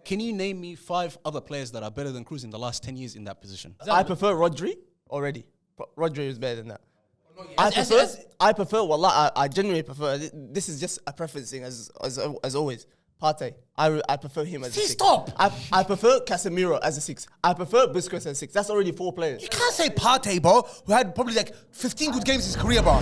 Can you name me 5 other players that are better than Cruz in the last 10 years in that position? I prefer Rodri already. Rodri is better than that. I prefer. Wallah, I genuinely prefer. This is just a preference thing, as always. Partey. I prefer him as a 6. Stop. I prefer Casemiro as a 6. I prefer Busquets as a 6. That's already 4 players. You can't say Partey, bro, who had probably like 15 good games in his career, bro.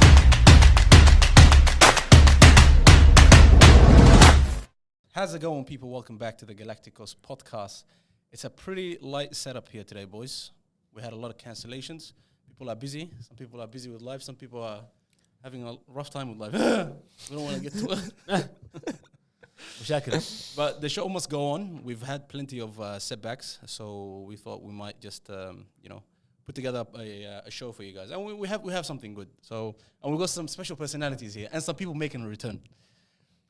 How's it going, people? Welcome back to the GalacticOz Podcast. It's a pretty light setup here today, boys. We had a lot of cancellations. People are busy. Some people are busy with life. Some people are having a rough time with life. We don't want to get to it. But the show must go on. We've had plenty of setbacks, so we thought we might just, put together a show for you guys. And we have something good. So, and we've got some special personalities here and some people making a return.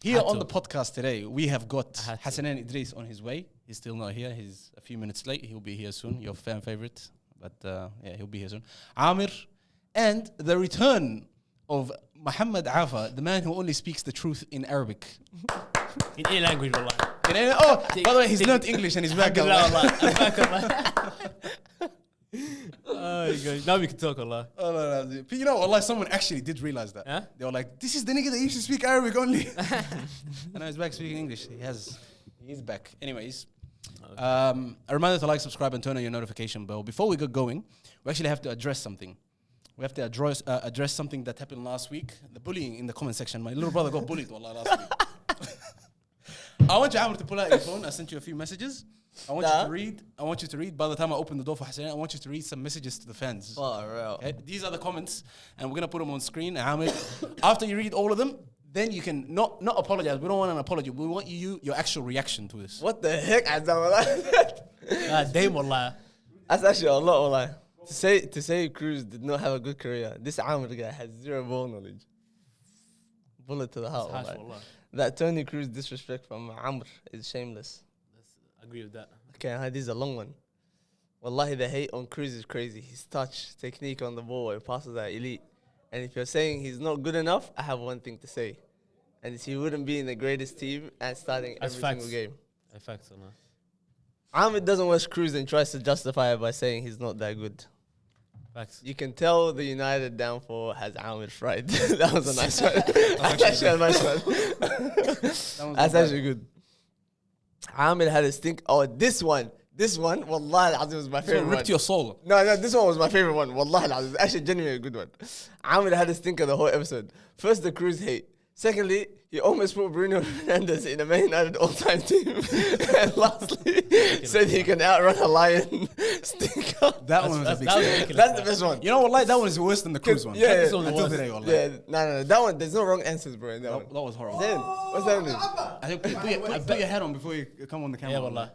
Here on the podcast today, we have got Hassanin Idris on his way. He's still not here. He's a few minutes late. He'll be here soon. Your fan favorite. But he'll be here soon. Aamir, and the return of Muhammad Afa, the man who only speaks the truth in Arabic. In any language, wallah. By the way, he's learned English and he's back. Now we can talk, Allah. No. You know, Allah, someone actually did realize that. Huh? They were like, this is the nigga that used to speak Arabic only. And now he's back speaking English. He's back. Anyways. A reminder to like, subscribe, and turn on your notification bell. Before we get going, we actually have to address something. We have to address something that happened last week. The bullying in the comment section. My little brother got bullied last week. I want you, Aamir, to pull out your phone. I sent you a few messages. I want you to read. By the time I open the door for Hassan, I want you to read some messages to the fans. Okay? These are the comments, and we're gonna put them on screen. Aamir, after you read all of them, then you can not apologize. We don't want an apology. We want your actual reaction to this. What the heck, Azam? Damn, wallah. That's actually a lot, wallah. To say Cruz did not have a good career, this Aamir guy has zero ball knowledge. Bullet to the heart, wallah. That Tony Cruz disrespect from Aamir is shameless. I agree with that. Okay, this is a long one. Wallahi, the hate on Cruz is crazy. His touch, technique on the ball, and passes are elite. And if you're saying he's not good enough, I have one thing to say. And it's he wouldn't be in the greatest team and starting every single game. Facts, Allah. Aamir doesn't watch Cruz and tries to justify it by saying he's not that good. Facts. You can tell the United downfall has Aamir fried. That was a nice one. That's actually a nice one. That's actually good. Aamir had a stink. Oh, this one, Wallahi al-Azim was my favorite one. Ripped your soul. No, this one was my favorite one. Wallahi al-Azim. Actually, genuinely a good one. Aamir had a stinker the whole episode. First, the Cruz hate. Secondly, he almost put Bruno Fernandes in a Man United all-time team. And lastly, said he can outrun a lion. Stinker. That one was a big stink. That's the best one. You know what? That one is worse than the Cruz one. Yeah, Until today, wallah. Yeah, no. That one, there's no wrong answers, bro. In that one. That was horrible. Then, what's happening? I think put your head on before you come on the camera. Yeah, wallah.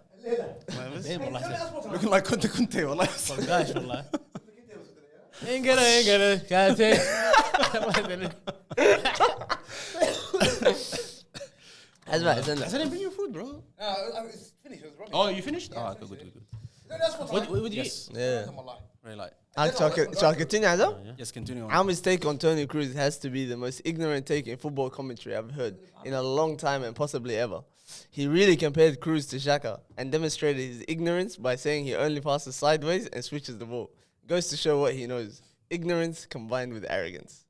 Damn, wallah. Looking like Kunte, wallah. Oh, gosh, wallah. Ain't gonna. Can't say. That's right. I didn't bring your food, bro. It's finished. It was rubbish. Oh, you finished? Oh, good. That's what What did you Yes. Yeah. Very light. Shall I continue, Azam? Yes, continue on. Aamir's take on Tony Cruz has to be the most ignorant take in football commentary I've heard in a long time and possibly ever. He really compared Cruz to Xhaka and demonstrated his ignorance by saying he only passes sideways and switches the ball. Goes to show what he knows. Ignorance combined with arrogance.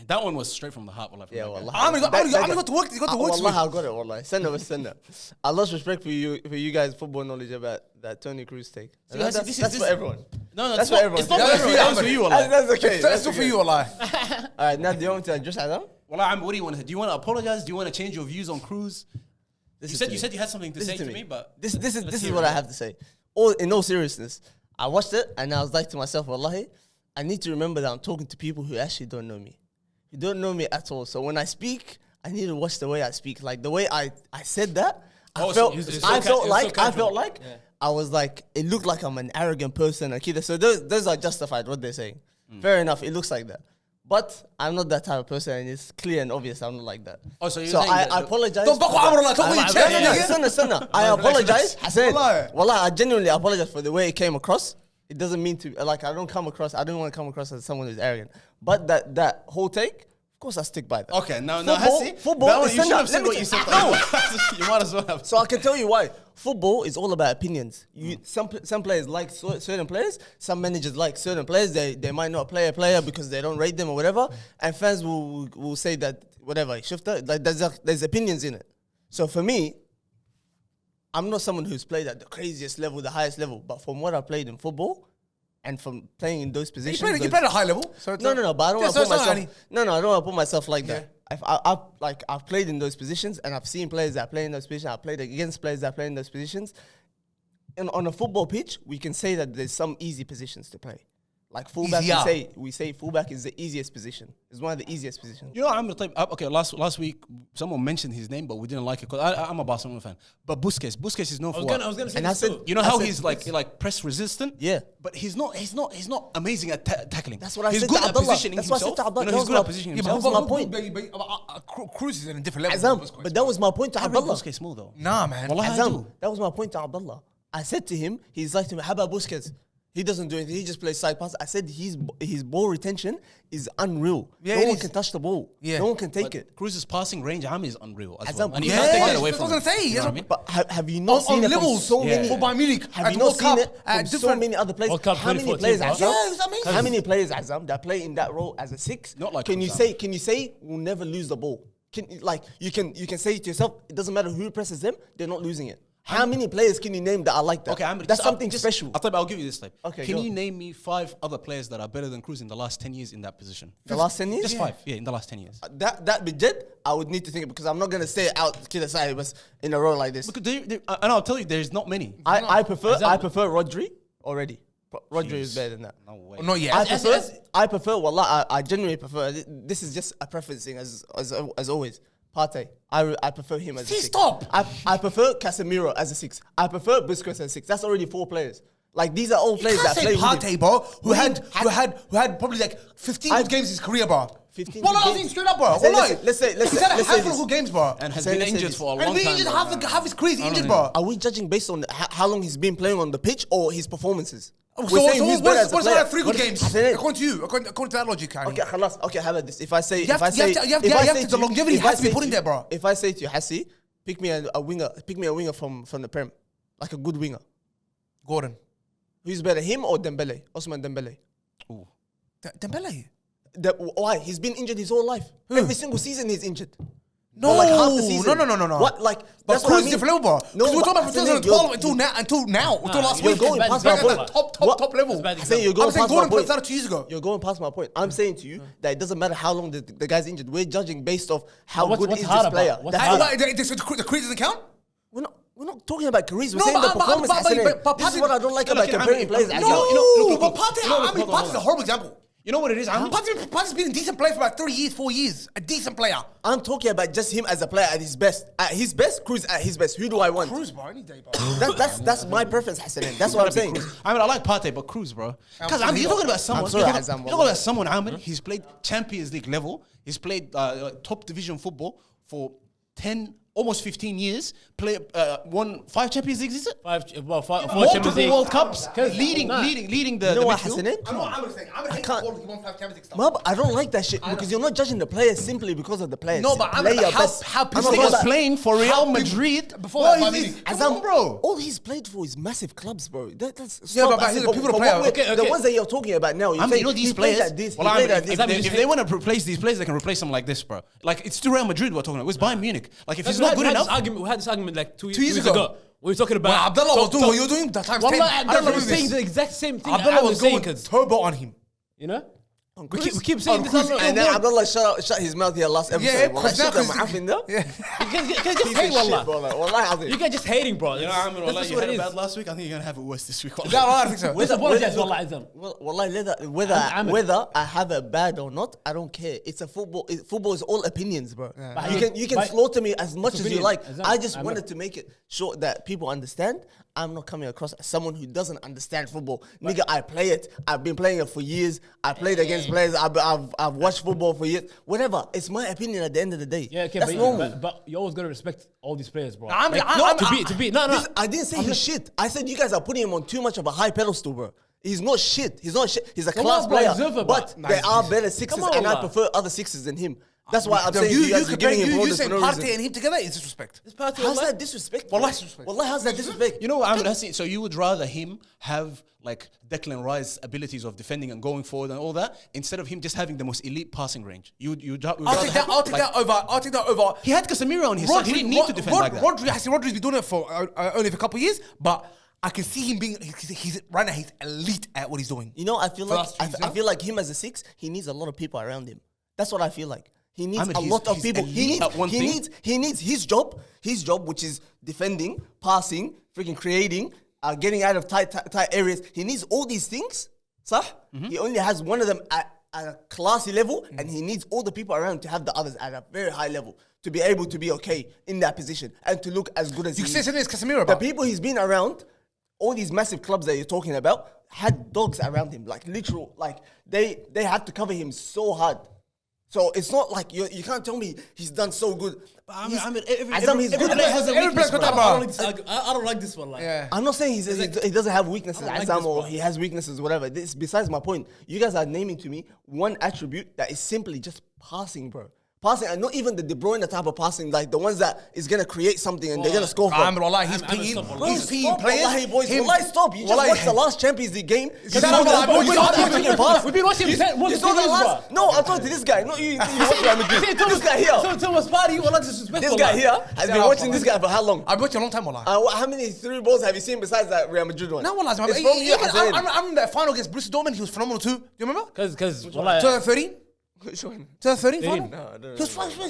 That one was straight from the heart, wallah. Yeah, wallah. Aamir got to work. He got to work. Wallah, I got it, wallah. Send it. I lost respect for you guys' football knowledge about that Tony Cruz take. That's for everyone. No, That's for everyone. It's not for you. That was for you, wallah. That's okay. That's for you, Allah. All right, now do you want me to address Adam? Wallah, Aamir, what do you want to do? Do you want to apologize? Do you want to change your views on Cruz? You said you had something to say to me, but this is what I have to say. In all seriousness, I watched it and I was like to myself, wallahi, I need to remember that I'm talking to people who actually don't know me. You don't know me at all. So when I speak, I need to watch the way I speak. Like the way I said that, I felt like I was like, it looked like I'm an arrogant person. So those are justified what they're saying. Fair enough. It looks like that. But I'm not that type of person, and it's clear and obvious I'm not like that. Oh, so you're so saying I apologize. Don't talk with your chest. I apologize. Wallah, I genuinely apologize for the way it came across. It doesn't mean to, like, I don't want to come across as someone who's arrogant. But that whole take, of course, I stick by that. Okay, no, Football. Bella, you Listen should up, have said let me what you said. You might as well have. So I can tell you why. Football is all about opinions. Some players like certain players. Some managers like certain players. They might not play a player because they don't rate them or whatever. And fans will say that whatever. Like there's opinions in it. So for me, I'm not someone who's played at the craziest level, the highest level. But from what I played in football, and from playing in those positions, You played at a high level. So no. But I don't want to put myself. No, I don't want to put myself like Yeah. that. I've played in those positions, and I've seen players that play in those positions. I've played against players that play in those positions. And on a football pitch, we can say that there's some easy positions to play. Like fullback, we say fullback is the easiest position. It's one of the easiest positions. You know, I'm the type. Okay, last week someone mentioned his name, but we didn't like it because I'm a Barcelona fan. But Busquets is known for. I was gonna say And this I said- too. You know how he's like press resistant. Yeah. But he's not amazing at tackling. That's what I he's said good to at Abdullah. positioning That's what I himself. said to Abdullah. You know, he's good at positioning Yeah, himself. That was my point. Cruz is in a different level. Azam, but that was my point to I rate Abdullah. Busquets more though. Nah, man. Wallahi, I Azam, do. that was my point to Abdullah. I said to him, he's like to me, how about Busquets? He doesn't do anything. He just plays side pass. I said his ball retention is unreal. Yeah, no it one is. can touch the ball. Yeah. No one can take it. Cruz's passing range, Aamir, is unreal as Azam, well. And you yeah, can't take that that's away what from I was him. gonna say, You know that's what I mean? But have you not On seen it levels, from so many? for Bayern Munich, Have at you World not seen Cup, it at from so different- many other players? World Cup How many 2014, players, bro. Azam? Yeah, it's amazing. How many players, Azam, that play in that role as a six? Not like Can you Cruz, say will never lose the ball? You can say to yourself, it doesn't matter who presses them, they're not losing it. How many players can you name that are like that? Okay, Aamir, that's something special. I'll give you this type. Okay, Can go. you name me 5 other players that are better than Cruz in the last 10 years in that position? The last 10 years? Just 5. Yeah, in the last 10 years. That budget, I would need to think because I'm not gonna say it out kid aside but in a row like this. Because and I'll tell you, there's not many. I prefer Rodri already. Rodri is better than that. No way. Not yet. I prefer. Wallah, I genuinely prefer. This is just a preference thing, as always. Partey, I prefer him as a six. Stop. I prefer Casemiro as a 6. I prefer Busquets as a 6. That's already 4 players. Like these are all players that play with him. Partey, bro, who had probably like 15 good games in his career, bro. 15 Well, good I games. think straight up, bro. Let's say He's had a this. handful of good games, bro. And has Say- been let's say injured this. for a long And being time. injured, bro. half his career is injured, bro. Are we judging based on how long he's been playing on the pitch or his performances? So We're saying who's better as a what's player. like 3 good games? I said it. According to you, according to that logic, Kanye. Okay, khalas. Okay, how about this? If I say, You have to- the longevity has to be put in there, bro. If I say to you, Hassi, pick me a winger from the Prem, like a good winger. Gordon. Who's better, him or Dembele? Osman Dembele. Ooh. Dembele. Why? He's been injured his whole life. Every single season he's injured. No, Or like half the season. no. What? Like But that's what I Cruz is mean. different level, bro. No, Because we're but talking about I from said 2012 you're- until now, until last you're week. going He's past back my at point. the top level. That's bad I say you're I'm going saying past my Gordon point. started 2 years ago. You're going past my point. I'm saying to you that it doesn't matter how long the guy's injured. We're judging based off how What's good is hard this about- player. what's That's hard it. The career doesn't count? We're not talking about careers. We're No, saying the but- performance. but- Hassan. but This is Partey- what I don't like Look, about look, comparing Aamir, players. no, As No, well. look, but Partey's a horrible example. You know what it is, Aamir? Partey's been a decent player for about 3 years, 4 years. A decent player. I'm talking about just him as a player at his best. At his best, Cruz at his best. Who do I want? Cruz, bro, any day, bro. That's my preference, Hassan. That's what I'm saying. I mean, I like Partey, but Cruz, bro. Because I mean, you're talking about someone. sorry, You're Azam, talking about someone, Aamir. He's played Champions League level. He's played top division football for 10, almost 15 years. Won 5 Champions Leagues, is it? 4 Champions Multiple League. World Cups. Leading the You know what, midfield. Hassan? I'm not saying. I'm can't- saying he won 5 Champions League stuff. No, but I don't like that shit because you're not judging the players simply because of the players. No, but I'm Play your how best. how I'm This not thing talking was about- playing for Real Madrid. before Bro, that, he's- Bayern come on, bro. All he's played for is massive clubs, bro. That's Yeah, but massive. he's a pivotal For player. what Okay, The okay. ones that you're talking about now, I mean, you know these he played players. at this, Well, he I played mean, at this. if they want to replace these players, they can replace them like this, bro. Like it's still Real Madrid we're talking about. It's Bayern Munich. Like if he's not good enough, We had this argument like 2 2 years years ago. ago. We were talking about Well, Abdullah was doing what you're doing. That times 10. Wallah, I don't Abdullah agree was with saying this. the exact same thing. Abdullah I was was saying going because turbo on him. you know we Cruz. keep saying this. Cruz. And then Abdullah shut his mouth here last episode. Yeah, Wallah, because now shut them off in there. Yeah. You guys just Piece of hate, shit, wallah. bro, like, wallahi, Azim. You guys just hating, bro. you know, I mean, That's Wallah, just you what had it it is. bad last week. I think you're gonna have it worse this week. No, I don't think so. Let's apologize, wallah, Azam. Whether whether I have a bad or not, I don't care. It's a football. Football is all opinions, bro. But You can but- slaughter me as much as you opinion. like. Azam, I just I'm wanted not- to make it sure that people understand. I'm not coming across as someone who doesn't understand football. Nigga, I play it. I've been playing it for years. I played against players. I've watched football for years. Whatever. It's my opinion at the end of the day. Yeah, okay, That's but, normal. but you always gotta respect all these players, bro. I'm- Like, I'm- to be no. I didn't say he's shit. I said you guys are putting him on too much of a high pedestal, bro. He's not shit. He's not shit. He's a Come class on, bro, player. he's over, But bro. there are better sixes, Come on, and I wallah. prefer other sixes than him. That's why I'm saying you guys are giving him you bonus saying for no Partey reason. and him together is disrespect. How's that disrespect? Wallah, it's disrespect. Wallah, how's that disrespect? You know what, Aamir, so you would rather him have like Declan Rice's abilities of defending and going forward and all that, instead of him just having the most elite passing range. I'll take that over. He had Casemiro on his side. He didn't need to defend like that. Rodri's been doing it for only for a couple of years, but I can see him being. He's right now. He's elite at what he's doing. You know, I feel like last few I feel like him as a 6, he needs a lot of people around him. That's what I feel like. He needs I mean, a lot of he's people. elite at one thing. He needs his job, which is defending, passing, freaking creating, getting out of tight areas. He needs all these things. Sah? He only has one of them at a classy level, and he needs all the people around to have the others at a very high level to be able to be okay in that position and to look as good as You he can say is. something as Casemiro The about. people he's been around, all these massive clubs that you're talking about, had dogs around him, like literal, like they had to cover him so hard. So it's not like you can't tell me he's done so good. Every player has a weakness, bro. I don't like this one. Like, Yeah. I'm not saying he doesn't have weaknesses, I don't like Azam, this or one. he has weaknesses, whatever. This besides my point. You guys are naming to me one attribute that is simply just passing, bro. Passing, and not even the De Bruyne type of passing, like the ones that is gonna create something and they're gonna score from. Wallah, he's I'm peeing. stop, wallah. He's peeing players. Wallahi, boys, Him- wallahi, stop. You just Wallahi- watched the last Champions League game. You Shut saw up, the- wallah, boys, you you saw are the talking freaking pass. We've been watching You more saw than the 10 last. minutes, No, I'm talking to this guy. Not you. Watch Real Madrid. This guy here. Thomas Party, well, that's disrespectful. This guy here has been up, watching this guy for how long? I've watched a long time, wallah. How many 3 balls have you seen besides that Real Madrid one? No, wallah, It's from you, Hassan. I remember that final against Borussia Dortmund. He was phenomenal too. Do you remember? Because, 2013. Which one? 2013 final. No, I don't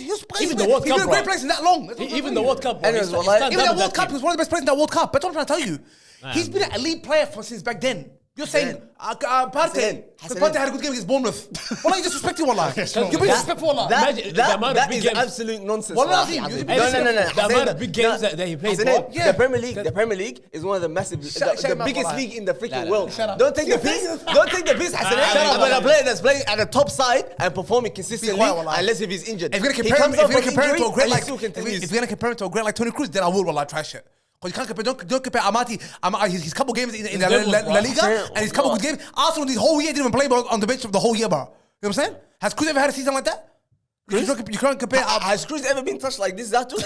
He was playing. Even the World He's been Cup, a great bro. player in that long. even the World Cup, bro, Anyways, he's wallahi, stand Even up that with World Cup, team. he was one of the best players in that World Cup. That's what I'm trying to tell you. He's been an elite player since back then. You're saying Partey. Hassan. Partey had a good game against Bournemouth. Wallah, you disrespecting wallah. You're being disrespectful wallah. Imagine the amount of That big is games. absolute nonsense. Wallah, wallahi, Azim, Azim. you- No. The amount of big games that he played, bro. Yeah. The Premier League is one of the massive, Shut the him up, biggest wallahi. league in the freaking no, world. Shut up. Don't take the piss. Don't take the piss, Hassan. up, But a wallahi. player that's playing at the top side and performing consistently, quiet, wallahi. unless if he's injured. If you're He gonna comes off compare of him to a injury great and he like, still continues. if you're gonna compare him to a great like Toni Kroos, then I will wallah trash it. Because you can't compare, don't compare Amati, his couple games in the devils, La bro. Liga and his couple good games. Arsenal this whole year didn't even play on the bench for the whole year, bro. You know what I'm saying? Has Kroos ever had a season like that? You can't compare. Has Cruz ever been touched like this, Zatu?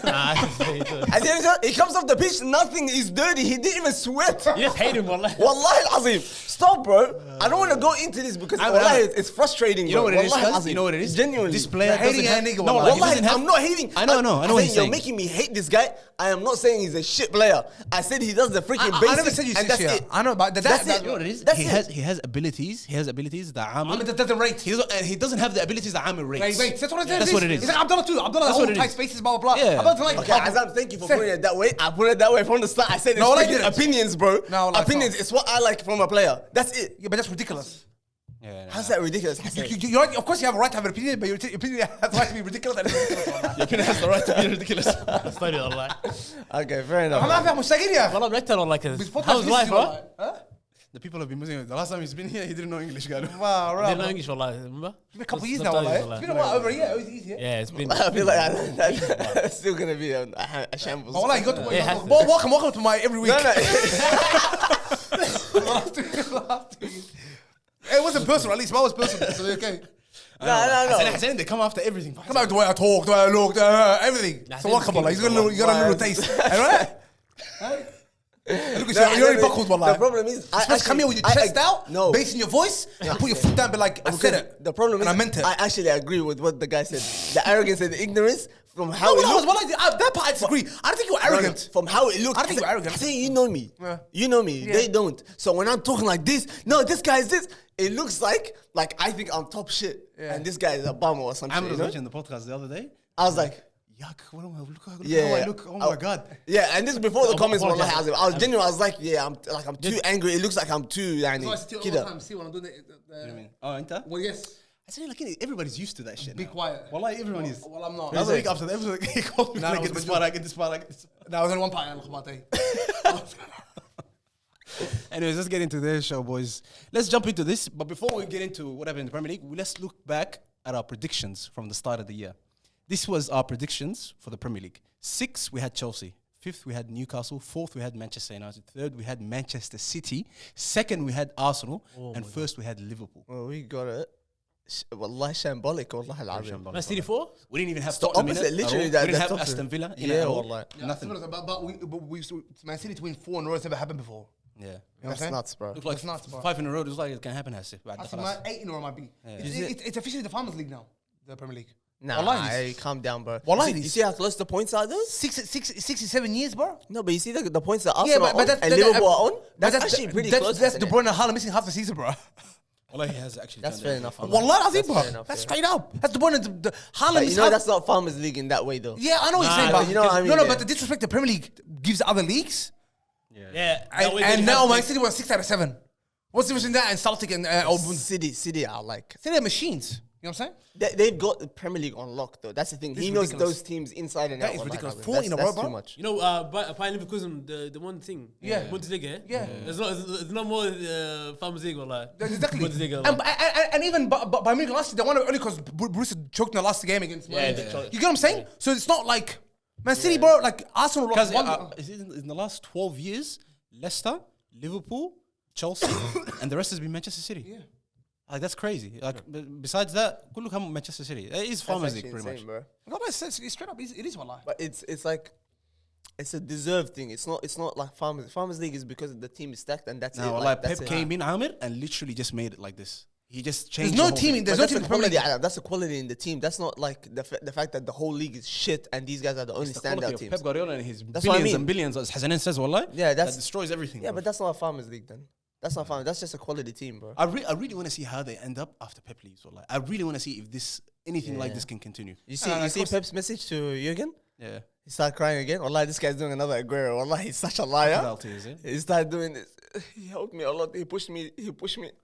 Nah, Has he ever touched? He comes off the pitch, nothing is dirty. He didn't even sweat. you just hate him, wallah. Wallahi Azim. Stop, bro. I don't want to go into this because wallahi, it's frustrating. You know what it is, Wallahi cuz? Azim. You know what it is? Genuinely. This player hating doesn't a have... nigga, No, wallah. like, he Wallahi, doesn't have... I'm not hating. I know what he's You're saying. making me hate this guy. I am not saying he's a shit player. I said he does the freaking basics. I never said you and said that's shit. it. I know, but That's it. You know what it is? That's He it. has abilities. He has abilities that Aamir... that doesn't rate. He doesn't have the abilities that Aamir rates. Wait, that's what I said. That's what it is. He's like Abdullah too. Abdullah, That's the what whole it tight is. spaces, blah blah blah. Yeah. Abdullah, like, Okay, Azam, thank you for Say- putting it that way. I put it that way from the start. I said it's No, I freaking didn't. opinions, bro. No, like, opinions. no. It's what I like from a player. That's it. Yeah, but that's ridiculous. Yeah, How's that ridiculous? You're right, of course, you have a right to have an opinion, but your opinion has the right to be ridiculous. And it's ridiculous. Your opinion has the right to be ridiculous. That's funny, wallah. Okay, fair I'm not enough. مستقل يا أخي. Wallah, better on like a... This podcast How's is life, easy, bro? والله. Huh? The people have been Muslim. The last time he's been here, he didn't know English, guy. Wow, They right. know English, wallah, remember? It's been a couple Just years now, sometimes, والله. wallah. It's been a while, over a year. It's easy. Yeah, it's been... I feel like that's still gonna be a shambles. Wallah, you got to Yeah, has to. welcome to my every week. No, no. Last two years. It wasn't personal, at least mine was personal, so okay. No. Hassan, they come after everything. Come out, the way I talk, the way I look, everything. So welcome, wallah. You got a little taste. Alright? Look at you, you're already buckled, wallah. The problem is, Supposed to come here with your chest out, no. bass in your voice, and put your foot down, be like, I said it. The problem is, and I meant it. I actually agree with what the guy said. The arrogance and the ignorance from how No, it no, looks. that part I disagree. I don't think you're arrogant. From how it looks. I don't think you're arrogant. I say you know me. Yeah. You know me. Yeah. They don't. So when I'm talking like this, no, this guy is this. It looks like I think I'm top shit, Yeah. and this guy is a bum or something. Aamir You was know? watching the podcast the other day. I was like, Yuck, what am I? Look how yeah. I look. Oh my God. Yeah, and this is before the comments were like, apologize. I was genuine. I was like, yeah, I'm too angry. It looks like I'm too. Kida. see when I'm doing Oh, ain't that? Well, yes. I say, like, everybody's used to that shit. Be now. quiet. Wallahi, everyone is. Well, I'm not. The other week after the episode, he called me, No, like, no, get this but part, I get this part, I get this. No, I was only one part. Khmate. Anyways, let's get into this show, boys. Let's jump into this. But before we get into what happened in the Premier League, let's look back at our predictions from the start of the year. This was our predictions for the Premier League. 6, we had Chelsea. 5th, we had Newcastle. 4th, we had Manchester United. 3rd, we had Manchester City. 2nd, we had Arsenal. And 1st, we had Liverpool. Well, we got it. Wallahi shambolic, wallahi al-azim. Man City 4? We didn't even have It's the Tottenham in opposite, it. literally, We that- didn't that's have opposite. Aston Villa in Yeah, it at all. wallahi. Nothing. But we Man City to win 4 in a row has never happened before. Yeah. You know what I'm That's saying? nuts, bro. Looked like That's nuts, bro. 5 in a row. It was like it can happen. Has I think 8 in a row might be. It's officially the Farmers League now, the Premier League. Nah, Wallahi, calm down, bro. Wallahi, You see how close the points are, though? 67 years, bro. No, but you see the points that Arsenal are on that's- and that- Liverpool are on? but That's actually pretty that's, close. That's isn't De it? Bruyne and Haaland missing half the season, bro. Well, he has actually. That's turned fair it enough. around. Wallah, Azim, That's bro. fair enough, That's yeah. straight up. That's De Bruyne and the Haaland But missing you know half. that's not Farmers League in that way, though. Yeah, I know what you're saying, Nah, but you know what I mean, no, yeah. but the disrespect the Premier League gives the other leagues, Yeah. and now Man City was 6 out of 7. What's the difference in that and Celtic and City are like... City are machines? You know what I'm saying? They've got the Premier League on lock, though. That's the thing. This He is knows ridiculous. those teams inside and That out. is wallahi, ridiculous. Azim. 4 in a That's row, bro. too much. You know, Bayern Leverkusen, the one thing. Yeah. Bundesliga. Yeah. There's no more Farmers League, wallah. Exactly. Bundesliga. And even by Munich last year, they won it only because Bruce choked in the last game against Man Yeah, United. You get what I'm saying? So it's not like Man City, bro. Like Arsenal Because lost one. in the last 12 years, Leicester, Liverpool, Chelsea, and the rest has been Manchester City. Yeah. Like that's crazy. Like besides that, good look how Manchester City. It is Farmers League That's pretty actually much. insane, bro. No, it's straight up. It is wallah. But it's like... It's a deserved thing. It's not like Farmers League is because the team is stacked and that's it. Now, Like, like that's Pep it. came in Aamir and literally just made it like this. He just changed. There's no the whole team. thing. There's But no that's team the in the Premier quality. League. That's the quality in the team. That's not like the fact that the whole league is shit and these guys are the only It's the quality standout of teams. Pep Guardiola and his That's what I billions mean. and billions, as Hasanin says, wallah. Yeah, that destroys everything. Yeah, bro. but that's not a Farmers League then. That's not Farmers. That's just a quality team, bro. I really want to see how they end up after Pep leaves. Wallah. I really want to see if anything like this can continue. You see, of you see course. Pep's message to Jurgen? Yeah. He started crying again. Wallah, this guy's doing another Aguero. Wallah, he's such a liar. Penalty, is it? He started doing this. He helped me a lot. He pushed me.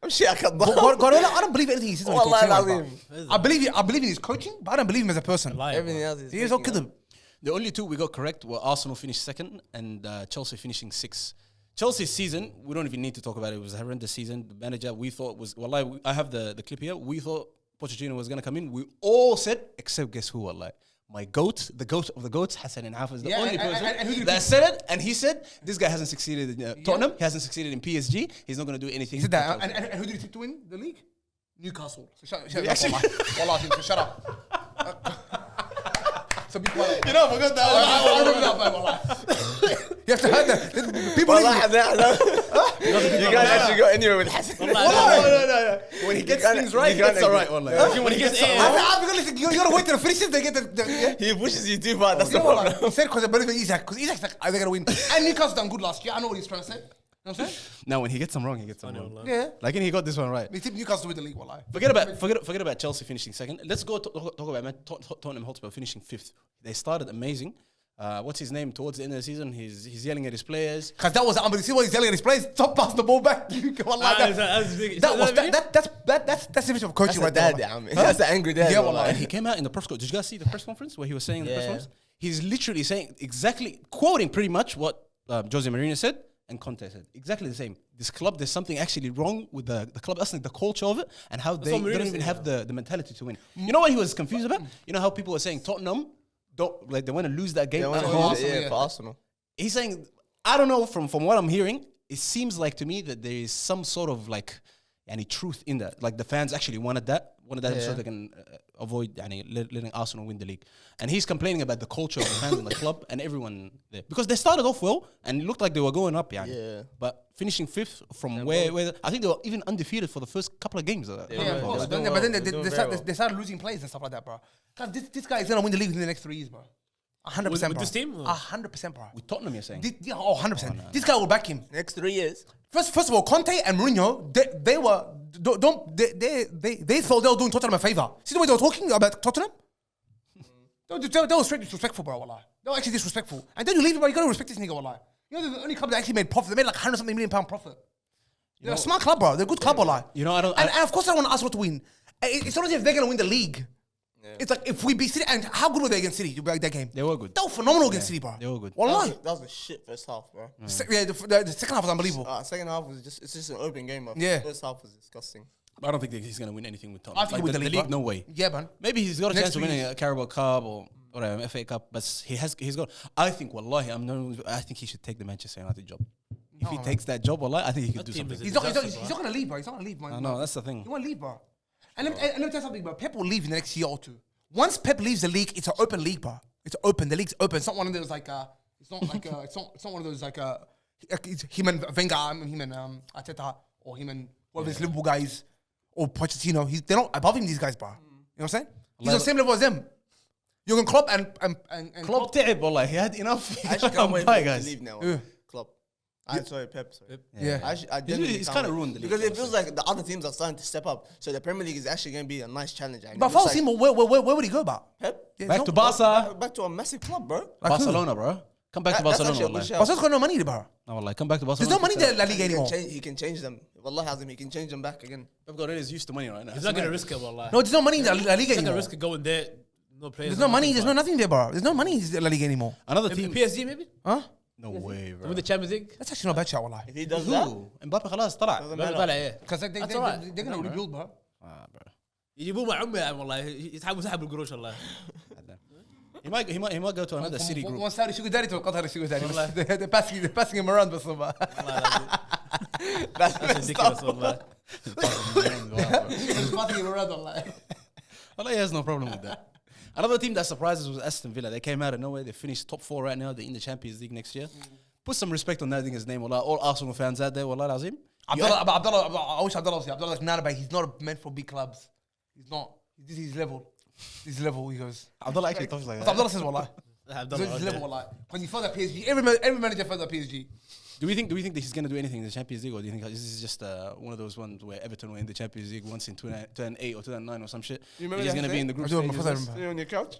I'm shit. I can't. Guardiola, I don't believe anything he says when he talks Wallah, anyway, bro. I believe in his coaching, but I don't believe him as a person. Everything else is. He is faking, okay. man. The only two we got correct were Arsenal finished second and Chelsea finishing sixth. Chelsea's season, we don't even need to talk about it. It was a horrendous season. The manager, we thought was, wallahi, I have the clip here. We thought Pochettino was going to come in. We all said, except guess who, wallahi? My goat, the goat of the goats, Hassan and Hafiz, the Yeah, only and person who did he that pick? said it. And he said, this guy hasn't succeeded in Tottenham. He hasn't succeeded in PSG. He's not going to do anything. He said that. for Chelsea. And who did he take to win the league? Newcastle. So shut He up, actually- wallah, so shut up. So be quiet. You know, I forgot that. I remember that, man, wallah. You have to hear that. People Wallah, leave. you guys actually got anywhere with Hassan. No. When he gets can't- things right, you can't that's all right. agree. Wallah. When he gets something right. You gotta wait till the finishes. They get the He pushes you too far. That's You the know what, problem. like, he said because I believe in Isaac. Because Isaac's like, they're gonna win. And Newcastle done good last year. I know what he's trying to say. You know what I'm saying? Now, when he gets them wrong, he gets them wrong. Yeah. Like, and he got this one right. We tip Newcastle to win the league, wallah. Forget about Chelsea finishing second. Let's go talk about Tottenham Hotspur finishing fifth. They started amazing. What's his name? Towards the end of the season, he's yelling at his players. Because that was unbelievable. See what he's yelling at his players? Stop passing the ball back. Wallah, that's the vision of coaching right there. Dad, man. That's the angry dad. Yeah, wallah. wallah. And he came out in the press conference. Did you guys see the press conference where he was saying in the press Yeah. conference? He's literally saying exactly, quoting pretty much what Jose Mourinho said and Conte said. Exactly the same. This club, there's something actually wrong with the club. That's like the culture of it and how they what Mourinho don't even said, have the mentality to win. You know what he was confused about? You know how people were saying Tottenham, they want to lose that game They at want to home? lose it, yeah. yeah, for Arsenal. He's saying, I don't know, from what I'm hearing, it seems like to me that there is some sort of like any truth in that. Like the fans actually wanted that so they can avoid letting Arsenal win the league. And he's complaining about the culture of the fans in the club and everyone there. Because they started off well and it looked like they were going up, Yeah. But finishing fifth from where I think they were even undefeated for the first couple of games. Yeah, of They course. were doing But well. then They were doing they very well. started losing players and stuff like that, bro. God, this guy is gonna win the league in the next 3 years, bro. 100%, With bro. this team, or? 100%, bro. With Tottenham, you're saying? 100%. This guy will back him. Next 3 years. First of all, Conte and Mourinho, they thought they were doing Tottenham a favor. See the way they were talking about Tottenham? They were straight disrespectful, bro, wallah. They were actually disrespectful. And then you leave it, bro, you gotta respect this nigga, wallah. You know, they're the only club that actually made profit. They made like 100-something million pound profit. They're a smart club, bro. They're a good club, wallah. You know, And of course I want Arsenal to win. It's not as if they're gonna win the league. It's like if we beat City, and how good were they against City? That game. They were good. They were phenomenal against City, bro. They were good. Wallahi. That was a shit first half, bro. The second half was unbelievable. Second half was it's just an open game, bro. Yeah. First half was disgusting. I don't think that he's going to win anything with Tottenham. I think with the league, league, bro. no way. Yeah, man. Maybe he's got a Next chance of winning week. a Carabao Cup or an FA Cup, but he's got. I think, wallahi, I think he should take the Manchester United job. If he takes that job, wallahi, I think he could do team something. is He's not gonna leave, bro. He's not gonna leave, man. No, that's the thing. He won't leave, bro. And let me tell you something, bro. Pep will leave in the next year or two. Once Pep leaves the league, it's an open league, bro. It's open. The league's open. It's not one of those like it's not like it's not one of those like it's him and Wenger, him and Arteta, or him and one of these Liverpool guys, or Pochettino. They're not above him. These guys, bro. You know what I'm saying? He's on the same level as them. Jurgen Klopp and Klopp تعب والله. He had enough. I actually can't wait for him to guys. leave now. Yeah. Klopp. I'm sorry, Pep. Sorry. Yeah. I genuinely He's can't kind of wait. ruined the league. Because it feels like the other teams are starting to step up. So the Premier League is actually going to be a nice challenge. And But it looks follow him. Where would he go, bro? Pep? Yeah, Back no- to Barca. Back to a massive club, bro. Like who? Barcelona, bro. Come back to That's Barcelona. actually a good والله. shout. Barcelona's got no money, bro. No, والله. Come back to There's Barcelona. no money in the La Liga He can anymore. He can change them. Wallah Hazim, he can change them back again. Pep Guardiola is used to money right now. He's not gonna risk it, wallah. No, there's no money in the La Liga He's not gonna anymore. risk it going there. No players. There's no money. There's no nothing there, bro. There's no money in the La Liga anymore. Another Maybe team. PSG maybe. Huh? No way, bro. Win the Champions League. That's actually not bad, shot, wallah. If he does that, Who? Mbappe خلاص طلع. doesn't ما matter. طلع ايه. Because they're That's alright. going to rebuild, bro. Ah, bro. يجيبوه مع عمي والله يسحبوا سحب القروش والله. He might go to another city group. One Saudi sugar daddy to Qatar sugar daddy. They're passing him around, but so That's ridiculous والله. passing him around, wallah. Well, he has no problem with that. Another team that surprised us was Aston Villa. They came out of nowhere. They finished top 4 right now. They're in the Champions League next year. Put some respect on that nigga's name, wallah. All Arsenal fans out there, wallah lazim. Abdullah, I wish Abdullah was here. Abdullah like, nah, but he's not meant for big clubs. He's not. This is his level. This is level, he goes. Abdullah actually talks like That's that. Abdullah says, wallah. This is his level, wallah. When you felt that PSG, every manager felt that PSG. Do we think that he's going to do anything in the Champions League, or do you think this is just one of those ones where Everton were in the Champions League once in 2008 or 2009 or some shit? You remember He's that going to be thing? in the group I do, my stages father remember. Stay on your couch.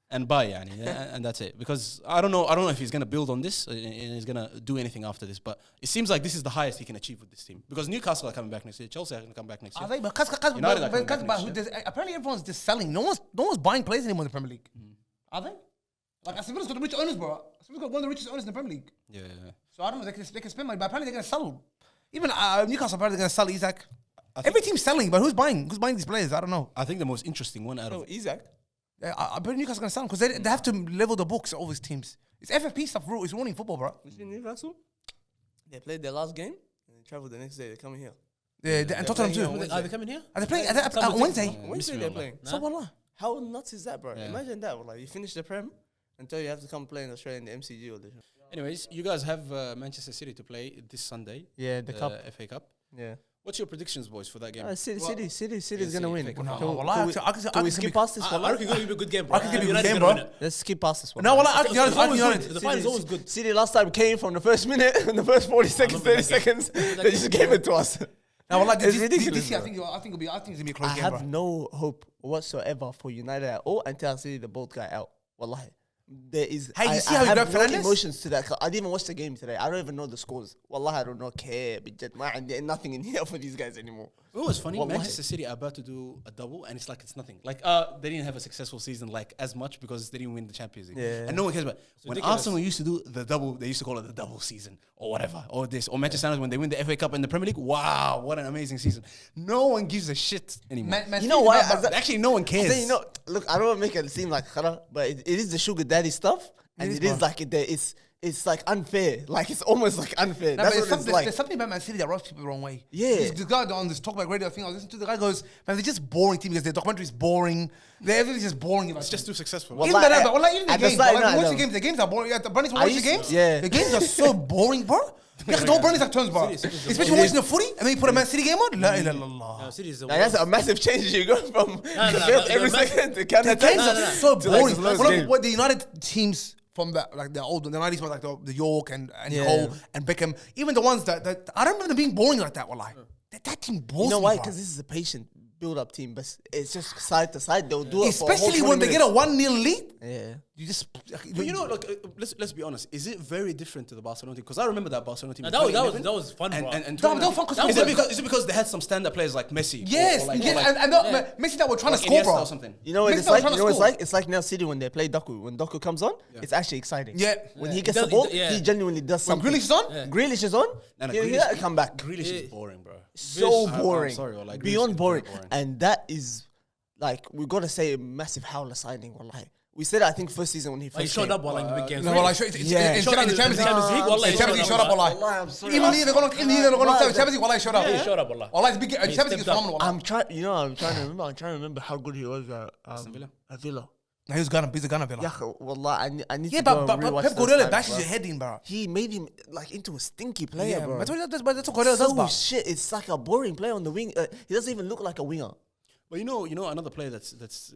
and buy, yani, and that's it. Because I don't know if he's going to build on this and he's going to do anything after this. But it seems like this is the highest he can achieve with this team. Because Newcastle are coming back next year, Chelsea are going to come back next year. I think, but United are coming back next year. apparently everyone's just selling. No one's buying players anymore in the Premier League. Are they? Like Aston Villa's got the rich owners, bro. Aston Villa's got one of the richest owners in the Premier League. Yeah. So I don't know. They can spend money, but apparently they're going to sell. Even Newcastle apparently they're going to sell Isaac. Every team's selling, but who's buying? Who's buying these players? I don't know. I think the most interesting one out of Isaac. I bet Newcastle's going to sell them because they have to level the books. All these teams. It's FFP stuff. It's ruining football, bro. You see Newcastle? They played their last game and they traveled the next day. They're coming here. And Tottenham playing too. here Are they coming here? Are they playing on Wednesday? Wednesday they're playing. So wallah. How nuts is that, bro? Yeah. Imagine that. Like you finish the Prem until you have to come play in Australia in the MCG or the. Anyways, you guys have Manchester City to play this Sunday. Yeah, the cup. FA Cup. Yeah. What's your predictions, boys, for that game? City's gonna win. FA Cup. No, Can wallah, we skip past this I one? reckon it's gonna be a good game, bro. I think it'll be a United's good game, gonna bro. win it. Let's skip past this one. No, wallah, I It's can always be good. honest. The final's always good. City last time came from the first minute, in the first 40 seconds, 30 seconds. They just gave it to us. No, wallah, It's ridiculous, this year, I bro. think it's gonna be a close I game, have bro. no hope whatsoever for United at all until I see the bold guy out. Wallahi. There is. Hey, you see I how he have grabbed no Fernandes? emotions to that. I didn't even watch the game today. I don't even know the scores. Wallahi, I don't care. There's nothing in here for these guys anymore. It was funny. Wallahi. Manchester City are about to do a double, and it's like it's nothing. Like they didn't have a successful season like as much because they didn't win the Champions League. Yeah. And no one cares about when ridiculous. Arsenal used to do the double. They used to call it the double season or whatever, or this, or Manchester United when they win the FA Cup and the Premier League. Wow, what an amazing season! No one gives a shit anymore. You know why? Actually, no one cares. Then, you know, look, I don't want to make it seem like khara, but it is the sugar daddy stuff, and it is like it's like unfair. Like it's almost like unfair. No, That's but what it's like. there's something about Man City that rubs people the wrong way. Yeah. This guy on this talkback radio thing I was listening to, the guy goes, man, they're just boring team because their documentary is boring. Everything's just boring. It's just too successful. Well, Even like, the at the games, start, like, no, watch no. the games. The games are boring. Yeah, the Brunnies I watch the used- games. yeah. The games are so boring, bro. Yeah, the whole Brunnies like turns, bro. City's Especially watching the footy and then you put a Man City game on. La ilaha illallah. No, City's the Like, that's a massive change. You go from but every the second to counter The games attack. are so To, like, boring. the last Well, game. what the United teams from the old, the 90s ones, like the York and Yeah. Cole and Beckham, even the ones that I don't remember them being boring like that. Wallahi, that team bores You know me, why? bro. Because this is a patient build-up team, but it's just side to side. They'll do it for a whole Especially 20 when they get a minutes. 1-0 lead, Yeah. you just. But you know, look, let's be honest. Is it very different to the Barcelona team? Because I remember that Barcelona team. No, in that 2011. was fun, bro. And No, they were fun 'cause is they were- it because they had some stand-up players like Messi? Yes, Messi that were trying to score, Iniesta bro. or something. You know what Messi it's was like? trying You to know what it's score. like? It's like now City when they play Doku. When Doku comes on, it's actually exciting. Yeah. When he He gets does- the ball, he- yeah. he genuinely does When something. Grealish is on, Grealish is on. No, he'll Grealish- come back. Grealish is boring, bro. So I'm boring. sorry, like, Grealish Beyond is boring. very boring. And that is like we gotta say a massive howler signing, wallahi. We said it, I think first season when he first He showed came. up while in the big games. No, well, I Yeah. in Champions League, Wallah, he Champions League showed up, Wallahi, wallah. I'm sorry. Even they're gonna Champions League, wallah, showed up. He showed up, wallah. Wallah, it's big. Champions League is stepped up. phenomenal. Wallah. I'm trying to remember how good he was at Villa. He's a gunner, Villa. Yeah, wallah, I need Yeah, to go but and rewatch Pep those Guardiola times, bashes bro. your head in, bro. He made him like into a stinky player, Yeah, bro. that's what Guardiola does, So bro. shit, it's like a boring player on the wing. He doesn't even look like a winger. But you know another player that's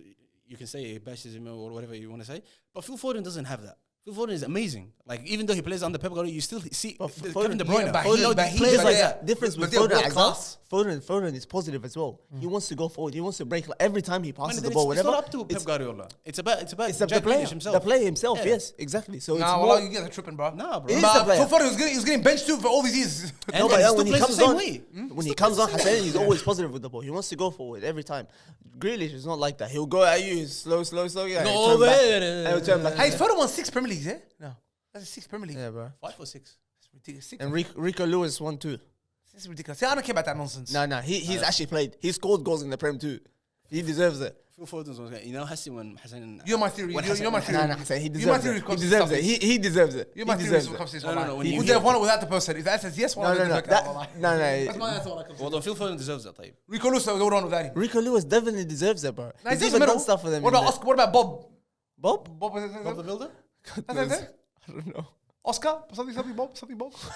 you can say he bashes him or whatever you want to say, but Phil Foden doesn't have that. Phil Foden is amazing. Like even though he plays under Pep Guardiola, you still see Kevin De Bruyne. yeah, but Foden, he- no, but he- players but like yeah. that. Difference But with they're Foden, world as class. well. Foden is positive as well. He wants to go forward. He wants to break. Like, every time he passes the It's ball, whatever. not up to Pep Guardiola. It's about It's Jack the player Grealish himself. The player himself, Yeah. yes, exactly. So it's Nah, more. wallah, you guys are tripping, bro. Nah, bro. It is But the player. Phil Foden he was getting benched too for all these years. And No, but he when still he plays comes the same on, way. when he comes on, Hassan, he's always positive with the ball. He wants to go forward every time. Grealish is not like that. He'll go at you slow. Yeah, Go he'll turn over back. there. And he'll turn back. Hey, Foden won 6 Premier Leagues, yeah? No, that's a 6 Premier League. Yeah, bro. 5 or 6. That's ridiculous. 6. And Rico Lewis won too. This is ridiculous. See, I don't care about that nonsense. No, he's actually played. He scored goals in the Prem too. He deserves it. Phil Foden's one guy. You know, Hassan. You're my theory. You're my theory. No, Hassan, he You're my deserves theory it. when He it comes to deserves stuff it. like He deserves it. You're He my theory deserves when it it. comes to this. No, wallah. when He you would hear- have won it without the person. If that says yes, No, wallah, no. No. That's my answer. Wallah. Well, then Phil Foden deserves that type. Rico Lewis would on with that. Rico Lewis definitely deserves it, bro. Nah, He's he even doesn't done stuff for them. What in about the- Oscar? What about Bob? Bob? Bob is Bob the Builder? That's it. I don't know. Oscar? Something Bob?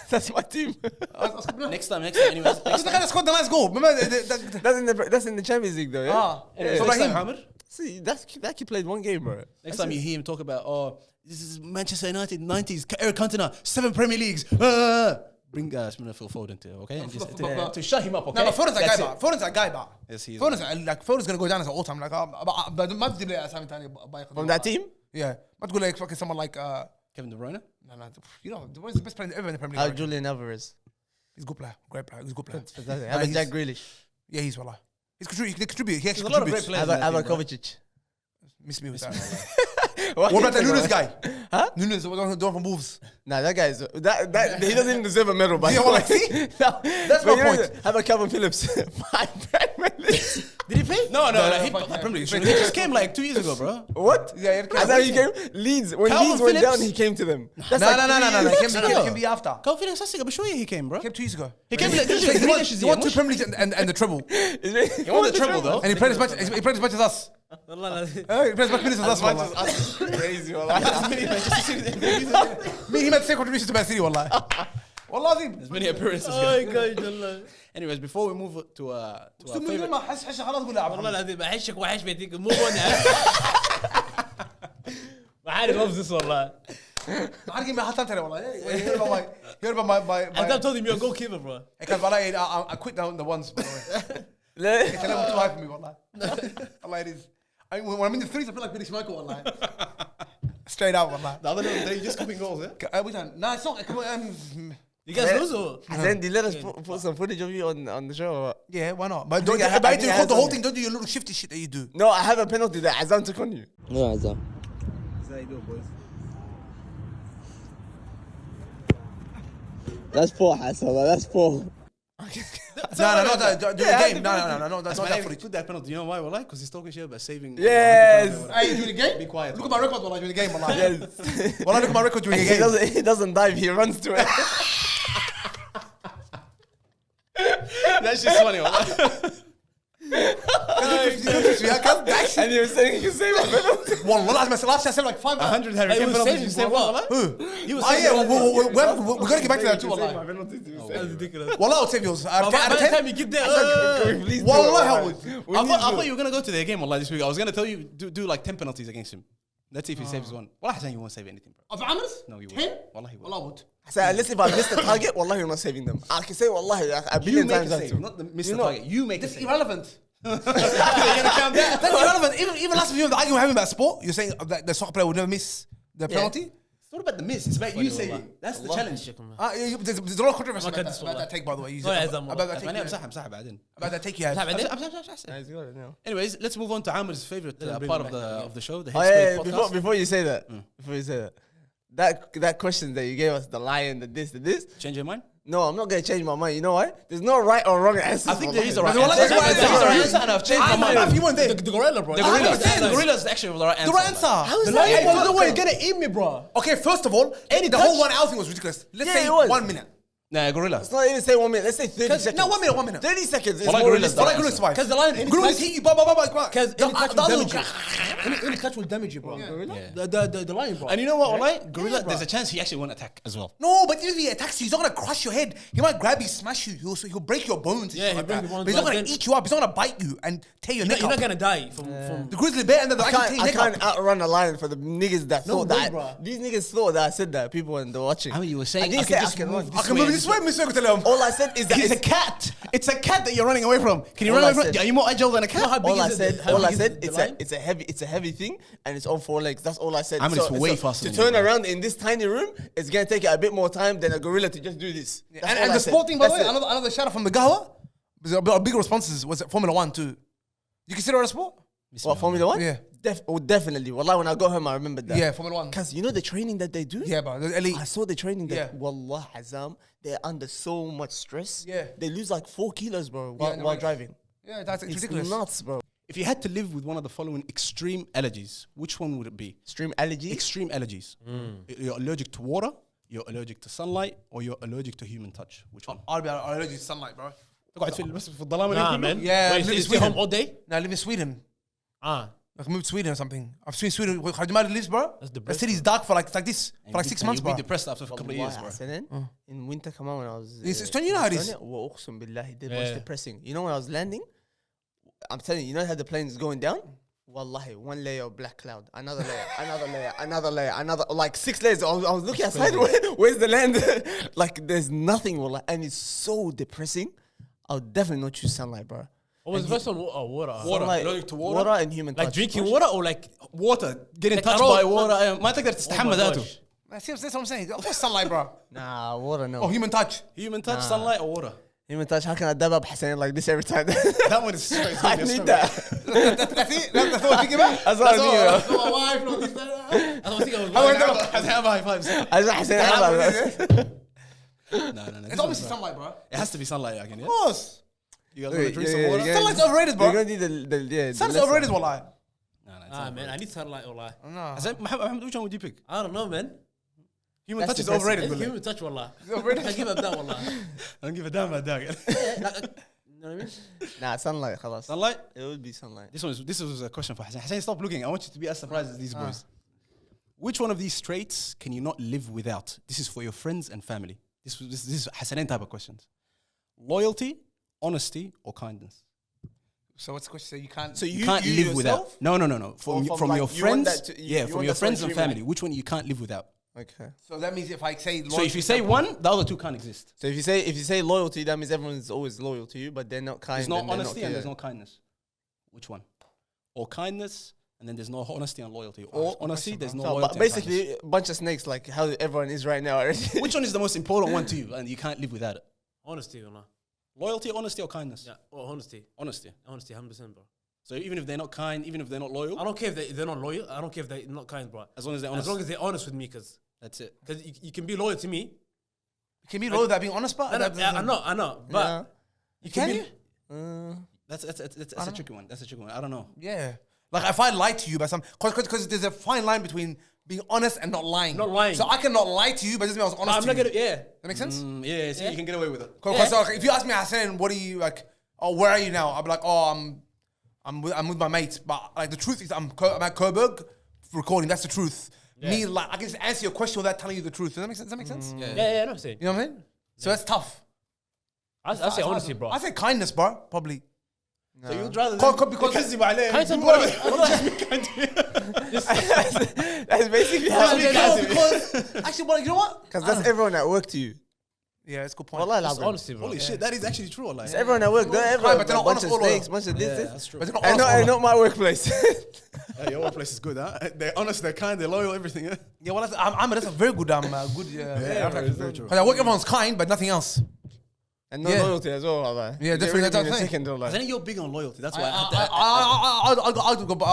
That's my team. Oscar. Next time. Anyways. He's the guy that scored the last goal. Remember? That's in the Champions League though, yeah? Anyways, So next time, Brahim. Aamir. See, that kid played one game, bro. Next time you hear him talk about, this is Manchester United 90s, Eric Cantona, 7 Premier Leagues. Bring Phil Foden to, okay? And just to shut him up, okay? No, but Foden's That's that guy, it. Foden's that guy, bro. Yes, he is. Foden's gonna go down as an all-time. Like, but ما تجيب لي أسامي تانية From that team? Yeah. ما تقول لي fucking someone like Kevin De Bruyne? no, you know, the best player ever in the Premier League. Julian Alvarez. He's a good player, great player. He's a good player. Fantastic. How about he's- Jack Grealish? Yeah, he's wallah. He contributes. He There's actually a lot of great contributes. players. How in that about team, bro. Kovacic? Miss me with that. What What about the Nunes guy? Huh? Nunes, the one from Wolves. Nah, that guy is that he doesn't even deserve a medal. By Yeah, the well, way. see? No, That's but my you know point. what? How about Calvin Phillips? Did he play? No, he fuck, Premier yeah. League. He just came like 2 years ago, bro. What? Yeah, That's how he came. Leeds. When Calvin Leeds went Phillips? down, he came to them. No, That's like no. three He years. can be after. Calvin Phillips, that's it. I'm sure he came, bro. He came 2 years ago. He came like He won 2 He Premier Leagues and the treble. He won the treble, though. And he played as much as us. He played as much minutes as us, wallah. Crazy. Me, he made the same contribution to Man City, wallah. Wallah, Azim. There's many appearances. Oh my god. Anyways, before we move to our favorite. ما حش خلاص قول والله العظيم بحشك وحش بيتك مو وانا ما عارف افزس والله. عارف ما حطمت انا والله. Hear about my I told him you're a goalkeeper, bro. because والله I quit down the ones by the way. It's a level too high for me والله. والله it is. When I'm in the threes I feel like Billy Schmeichel والله. Straight out والله. The other day, just cooking goals, yeah? We done. No, it's not. You guys lose or? And then they let us put some footage of you on the show. Or what? Yeah, why not? But I don't think I but think you I hold had the whole something. thing. Don't do your little shifty shit that you do. No, I have a penalty that Azam took on you. No, Azam. That's four, Hassan. That's four. No, do the game. No, that's not that footage. Put that penalty. You know why? Well, because he's talking shit about saving. Yes. Hey, you doing the game? Be quiet. Look at my record while I during the game. Wallah. Yes. Wallah, look at my record during the game. He doesn't dive. He runs to it. That's just funny. Wallah. And he was saying he can save a penalty. Wallah, last year I said like 500. 100 Harry He Kane was penalties. saving You say for what? what? Who? He was Oh saving. yeah, we're gonna get back to that too. Wallah, That's ridiculous. Wallah, I'll save yours. By the time you get there, Wallah, how would? I thought you were gonna go to their game Wallah, this week. I was gonna tell you do like 10 penalties against him. Let's see if he saves one. Wallah, Hassan, you won't save anything, bro. Of Amir's? No, you won't. 10? Wallah, he won't. Wallah, I would. So unless if I miss the target, wallahi, you're not saving them. I can say wallahi a You billion make a times that save, too. not the miss You the know. target. You make a That's save. irrelevant. You're gonna count that? That's irrelevant. Even last video, the argument we're having about sport, you're saying that the soccer player would never miss the penalty. It's not about the miss. It's about you saying. That's the challenge. There's a lot of controversy ما كنت about والله. that take, by the way. You والله said يا زلمة. about that أتمنى take. امسحها بعدين. About that take you had. Nice, got it now. Anyways, let's move on to Amir's favorite Let's bring part it of back, the yeah. of the show, the Oh Headspace yeah, podcast. before you say that, that question that you gave us, the lion, the this. Change your mind? No, I'm not gonna change my mind. You know why? There's no right or wrong answer. I think there is a right Wallahi, answer. there's a right There is a right answer. answer, and I've changed my mind. If you weren't there. The gorilla, bro. The gorilla is actually the right answer. The right answer. How is The that? lion, Hey, by the look, way, gonna eat me, bro. Okay, first of all, the whole 1 hour thing was ridiculous. Let's Yeah, say it was. 1 minute. Nah, gorilla. Let's not even say 1 minute. Let's say 30 seconds. No, 1 minute, 1 minute. 30 seconds is Wallahi, more gorillas realistic. don't Wallahi, gorillas survive. Because the lion, any Gorillas touch- hit you, blah. Because any touch will the other damage you. one- Any touch will damage you, bro. Yeah. The lion, bro. And you know what, Wallahi? Gorilla, bro. there's a chance he actually won't attack as well. No, but if he attacks you, he's not gonna crush your head. He might grab you, smash you. He'll break your bones. and Yeah, shit he'll like break that. your bones, But he's not but gonna then- eat you up. He's not gonna bite you and tear your You're neck not up. gonna die from The grizzly bear and the actually tear your I neck can't up. outrun a lion for the niggas that No thought way, that. bro. These niggas thought that I said that. People when they're watching. I mean, you were saying I didn't I say can I just can move run. I can move this way, Mr. Tell him. All I said is that He's a it's- cat. It's a cat that you're running away from. Can you All run I away from? said- Are you more agile than a cat? how big all I is said, it? How all big I is said, the it's lion? a heavy thing, and it's on 4 legs. That's all I said. I mean, it's way faster To than turn you, bro. around in this tiny room, it's gonna take it a bit more time than a gorilla to just do this. That's all And I the said. sport thing, by the way, That's it. another shout out from the Gawa. There's a big responses was Formula 1 too. You consider it a sport? What, Formula 1? Yeah. Definitely. Wallah, when I got home, I remembered that. Yeah, Formula 1. Because you know the training that they do? Yeah, bro. The elite. I saw the training that, Yeah. Wallah, Hazam, they're under so much stress. Yeah. They lose like 4 kilos, bro, while, no while way. driving. Yeah, that's It's ridiculous. nuts, bro. If you had to live with one of the following extreme allergies, which one would it be? Extreme allergy. Extreme allergies. You're allergic to water, you're allergic to sunlight, or you're allergic to human touch. Which one? I'll be allergic to sunlight, bro. تقعد بس في الظلام Nah, كله؟ man. Yeah, Wait, live in stay home Sweden. all day? Now I live in Sweden. Ah. Like moved to Sweden or something. I've seen Sweden. Where Khadimari lives, bro. That's the The best, city's dark for like this for like 6 months, You'll bro. be depressed after a couple of years, bro. Wallahi, in winter, come on, when I was. It's Estonia, you know how it is. وأقسم بالله, it Yeah. was depressing. You know when I was landing, I'm telling you, you know how the plane is going down? Wallahi, 1 layer of black cloud, another layer, another layer, another, like 6 layers. I was looking outside, where's the land? Like there's nothing, wallah, and it's so depressing. I'll definitely not choose sunlight, bro. What was the first one? Oh, water. Water. Sunlight, Allergic to water? and human Like touch. drinking water or like Water. Getting Like touched at all. by water. ما تقدر تستحمى ذاته. That's what I'm saying. Of course, sunlight, bro. Nah, water, no. Oh, human touch. Human touch, sunlight, or water? Human touch, how can I dab up Hassan like this every time? That one is straight. I need that. That's it. That's what I'm thinking about. That's what I think about. my wife, no, this, that. I was thinking I was Have high fives. I just Hassan have that. No. It's obviously sunlight, bro. Of It has to be sunlight, I can, yeah? course. You guys want to drink some yeah, water? yeah. Sunlight's overrated, You're bro. gonna need the Sunlight's lesson. overrated, wallahi. No, it's Ah, not. man, I need sunlight or like. No. Mohammed, which one would you pick? I don't know, man. Human That's touch is depressing. overrated. It's Billy. human touch, wallah. overrated. I give up that, wallah. I don't give a damn about that. Yeah, like, you know what I mean? Nah, sunlight, khalas. Sunlight? It would be sunlight. This was a question for Hassan. Hassan, stop looking. I want you to be as surprised as these boys. Which one of these traits can you not live without? This is for your friends and family. This is Hassan type of questions. Loyalty, honesty, or kindness? So what's the question? So you can't. So You can't live without. yourself? No. Or From from, like, your you want friends. that to- Yeah, you from want your that friends to and streamline. family. Which one you can't live without? Okay. So that means if I say. So if you say one, the other two can't exist. So if you say loyalty, that means everyone's always loyal to you, but they're not kind. There's no and they're not honesty and there's care. no kindness. Which one? Or kindness and then there's no honesty and loyalty. Or- Or honesty, there's no So, loyalty. but and kindness. basically, a bunch of snakes, like how everyone is right now already. Which one is the most important one to you and you can't live without it? Honesty, wallah. Loyalty, honesty, or kindness? Yeah, or honesty. Honesty. Honesty, 100%, bro. So even if they're not kind, even if they're not loyal, I don't care if they're not loyal. I don't care if they're not kind, bro. as long as they're As honest, long as they're honest with me, because that's it. you can be loyal to me. Can you be loyal without being honest, but I know, but Yeah. you Can be. you? That's a tricky one. That's a tricky one. I don't know. Yeah. Like if I lie to you, but because there's a fine line between being honest and not lying. Not lying. So I cannot lie to you, but it doesn't mean I was honest. I'm to not you. gonna. Yeah. That makes sense. Yeah, see, you can get away with it. Because like, if you ask me, Hassan, what are you like? Oh, where are you now? I'll be like, oh, I'm with my mates. But like the truth is, I'm at Coburg recording. That's the truth. Me, like I can just answer your question without telling you the truth. Does that make sense? Does that make sense? Yeah, no, I'm saying. You know what I mean? So that's tough. I say honesty, bro. I say kindness, bro. Probably. So you'd rather Because Kindness, That's basically how it is. because actually, well, you know what? Because that's everyone at work to you. Yeah, it's a good point. Wallah, That's lazim. honesty, bro. Holy shit, that is actually true. Like, It's everyone at work. They're Right, everyone. but they're not bunch honest of or loyal. snakes, bunch of yeah, this. that's true. But they're not And honest. not my workplace. Hey, your workplace is good, huh? They're honest, they're kind, they're loyal, everything. Huh? Yeah, well, that's a very good, good. It's very true. Because at work, everyone's kind, but nothing else. And no Yeah. loyalty as well. Like. Yeah, Get definitely, rid of that's me in what a I'm second, though, I like. think you're big on loyalty. That's why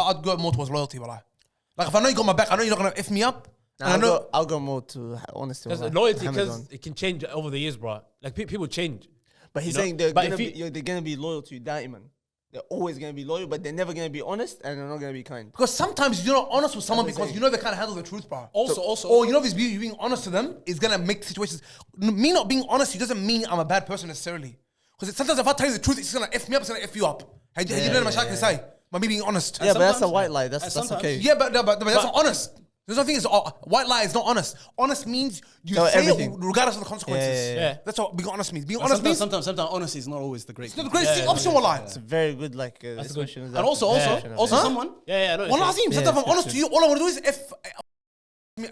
I'd go more towards loyalty, but like if I know you got my back, I know you're not gonna F me up, I'll go more to honesty. Because wallah. loyalty, Hamid's because on. it can change over the years, bro. Like people change. But he's you know, saying they're but gonna if be they're gonna be loyal to you, Daiman. They're always gonna be loyal, but they're never gonna be honest and they're not gonna be kind. Because sometimes you're not honest with someone That's what I'm because you know they can't handle the truth, bro. Also, Or you know, if you being honest to them is gonna make situations. Me not being honest, it doesn't mean I'm a bad person necessarily. Because sometimes if I tell you the truth, it's gonna f me up. It's gonna f you up. You know what I'm say? By me being honest. Yeah, but that's a sometimes- white lie. That's sometimes- okay. Yeah, but that's not honest. There's nothing is white lie is not honest. Honest means you Tell say everything. it regardless of the consequences. Yeah. That's what being honest means. Being honest means sometimes honesty is not always the great. it's not the thing. greatest option. Wallah. It's a very good That's expression. And also, someone. Yeah, I know. Wallah Azim, sometimes if I'm honest to you, all I want to do is f.